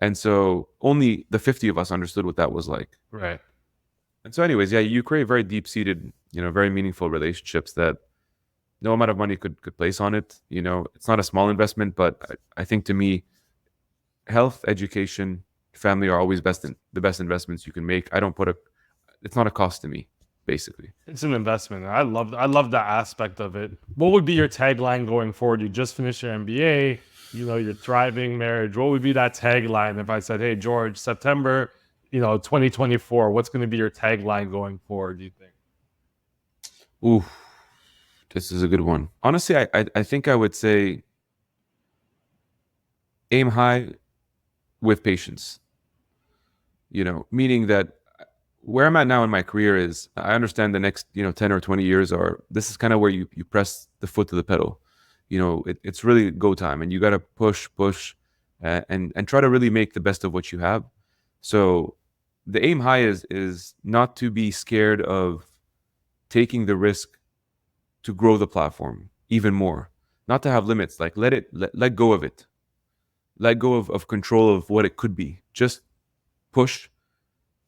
And so only the 50 of us understood what that was like. Right. And so anyways, you create very deep-seated, very meaningful relationships that no amount of money could place on it. It's not a small investment, but I think to me, health, education, family are always the best investments you can make. It's not a cost to me, basically. It's an investment. I love that aspect of it. What would be your tagline going forward? You just finished your MBA. your thriving marriage, what would be that tagline if I said, hey, George, September, 2024, what's going to be your tagline going forward, do you think? Ooh, this is a good one. Honestly, I think I would say aim high with patience. Meaning that where I'm at now in my career is I understand the next 10 or 20 years are this is kind of where you press the foot to the pedal. It's really go time, and you got to push, and try to really make the best of what you have. So the aim high is not to be scared of taking the risk to grow the platform even more, not to have limits. Like let go of it, let go of control of what it could be. Just push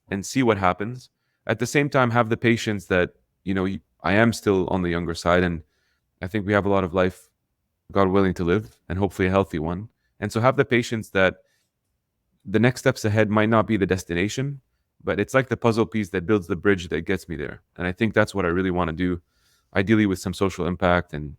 and see what happens. At the same time, have the patience that I am still on the younger side, and I think we have a lot of life, God willing, to live, and hopefully a healthy one. And so have the patience that the next steps ahead might not be the destination, but it's like the puzzle piece that builds the bridge that gets me there. And I think that's what I really want to do, ideally with some social impact and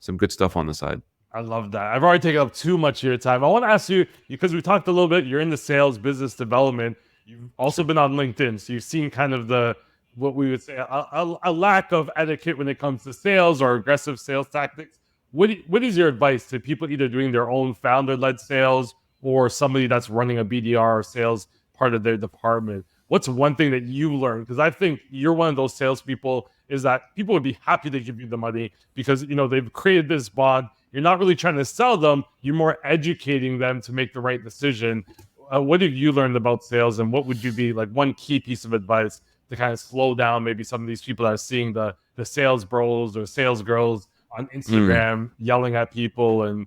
some good stuff on the side. I love that. I've already taken up too much of your time. I want to ask you, because we talked a little bit, you're in the sales, business development. You've also been on LinkedIn. So you've seen kind of what we would say, a lack of etiquette when it comes to sales or aggressive sales tactics. What is your advice to people either doing their own founder-led sales or somebody that's running a BDR or sales part of their department? What's one thing that you learned? Because I think you're one of those salespeople is that people would be happy to give you the money because, they've created this bond. You're not really trying to sell them. You're more educating them to make the right decision. What have you learned about sales, and what would you be like one key piece of advice to kind of slow down maybe some of these people that are seeing the sales bros or sales girls on Instagram yelling at people and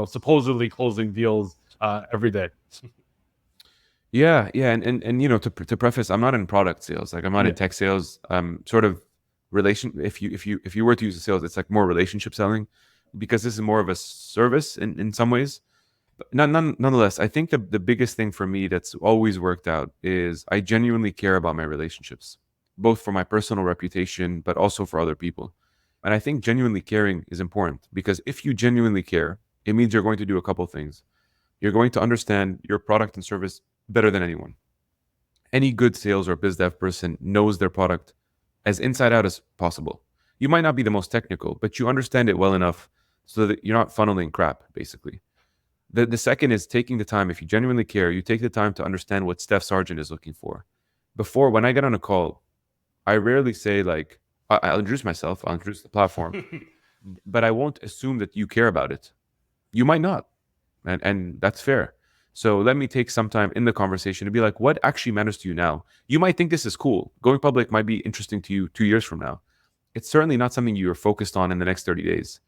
supposedly closing deals every day? Yeah, and to preface, I'm not in product sales. Like I'm not in tech sales. Sort of if you were to use the sales, it's like more relationship selling, because this is more of a service in some ways. But nonetheless, I think the biggest thing for me that's always worked out is I genuinely care about my relationships, both for my personal reputation, but also for other people. And I think genuinely caring is important, because if you genuinely care, it means you're going to do a couple things. You're going to understand your product and service better than anyone. Any good sales or biz dev person knows their product as inside out as possible. You might not be the most technical, but you understand it well enough so that you're not funneling crap, basically. The second is taking the time. If you genuinely care, you take the time to understand what Steph Sargeant is looking for. Before, when I get on a call, I rarely say like, I'll introduce myself, I'll introduce the platform, but I won't assume that you care about it. You might not, and that's fair. So let me take some time in the conversation to be like, what actually matters to you now? You might think this is cool. Going public might be interesting to you 2 years from now. It's certainly not something you're focused on in the next 30 days.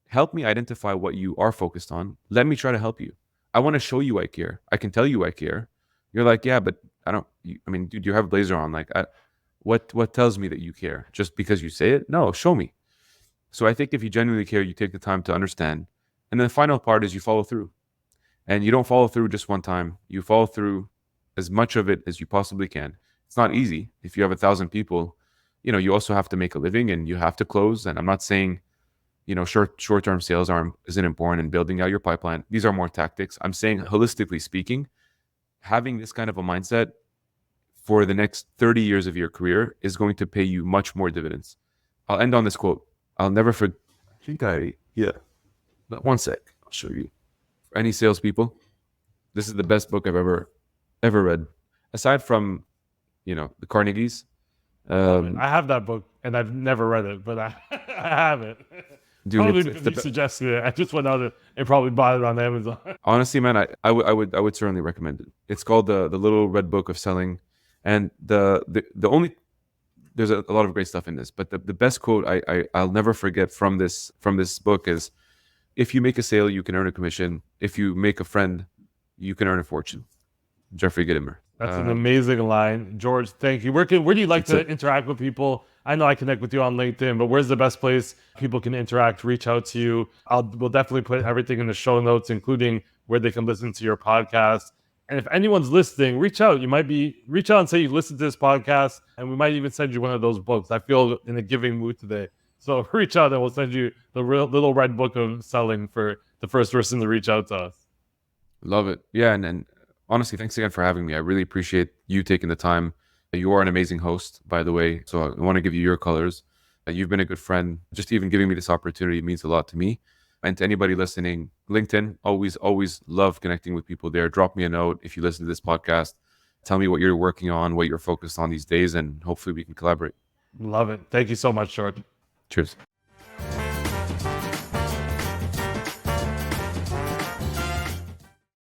Help me identify what you are focused on. Let me try to help you. I want to show you I care. I can tell you I care. You're like, yeah, but I don't, dude, you have a blazer on. Like, what tells me that you care? Just because you say it? No, show me. So I think if you genuinely care, you take the time to understand. And then the final part is you follow through. And you don't follow through just one time. You follow through as much of it as you possibly can. It's not easy. If you have 1,000 people, you also have to make a living and you have to close. And I'm not saying, short-term sales isn't important in building out your pipeline. These are more tactics. I'm saying, holistically speaking, having this kind of a mindset for the next 30 years of your career is going to pay you much more dividends. I'll end on this quote. I'll never forget. But one sec. I'll show you. For any salespeople, this is the best book I've ever read. Aside from, the Carnegies. I have that book and I've never read it, but I have it. Dude, probably because you suggested it. I just went out and probably bought it on Amazon. Honestly, man, I would certainly recommend it. It's called the Little Red Book of Selling, and the only there's a lot of great stuff in this, but the best quote I'll never forget from this book is, if you make a sale, you can earn a commission. If you make a friend, you can earn a fortune. Jeffrey Gitomer. That's an amazing line. George, thank you. Where do you like to interact with people? I know I connect with you on LinkedIn, but where's the best place people can interact, reach out to you? We'll definitely put everything in the show notes, including where they can listen to your podcast. And if anyone's listening, reach out. Reach out and say you listened to this podcast, and we might even send you one of those books. I feel in a giving mood today. So reach out and we'll send you the Little Red Book of Selling for the first person to reach out to us. Love it. Yeah. And honestly, thanks again for having me. I really appreciate you taking the time. You are an amazing host, by the way. So I want to give you your colors. You've been a good friend. Just even giving me this opportunity means a lot to me. And to anybody listening, LinkedIn, always love connecting with people there. Drop me a note if you listen to this podcast. Tell me what you're working on, what you're focused on these days, and hopefully we can collaborate. Love it. Thank you so much, George. Cheers.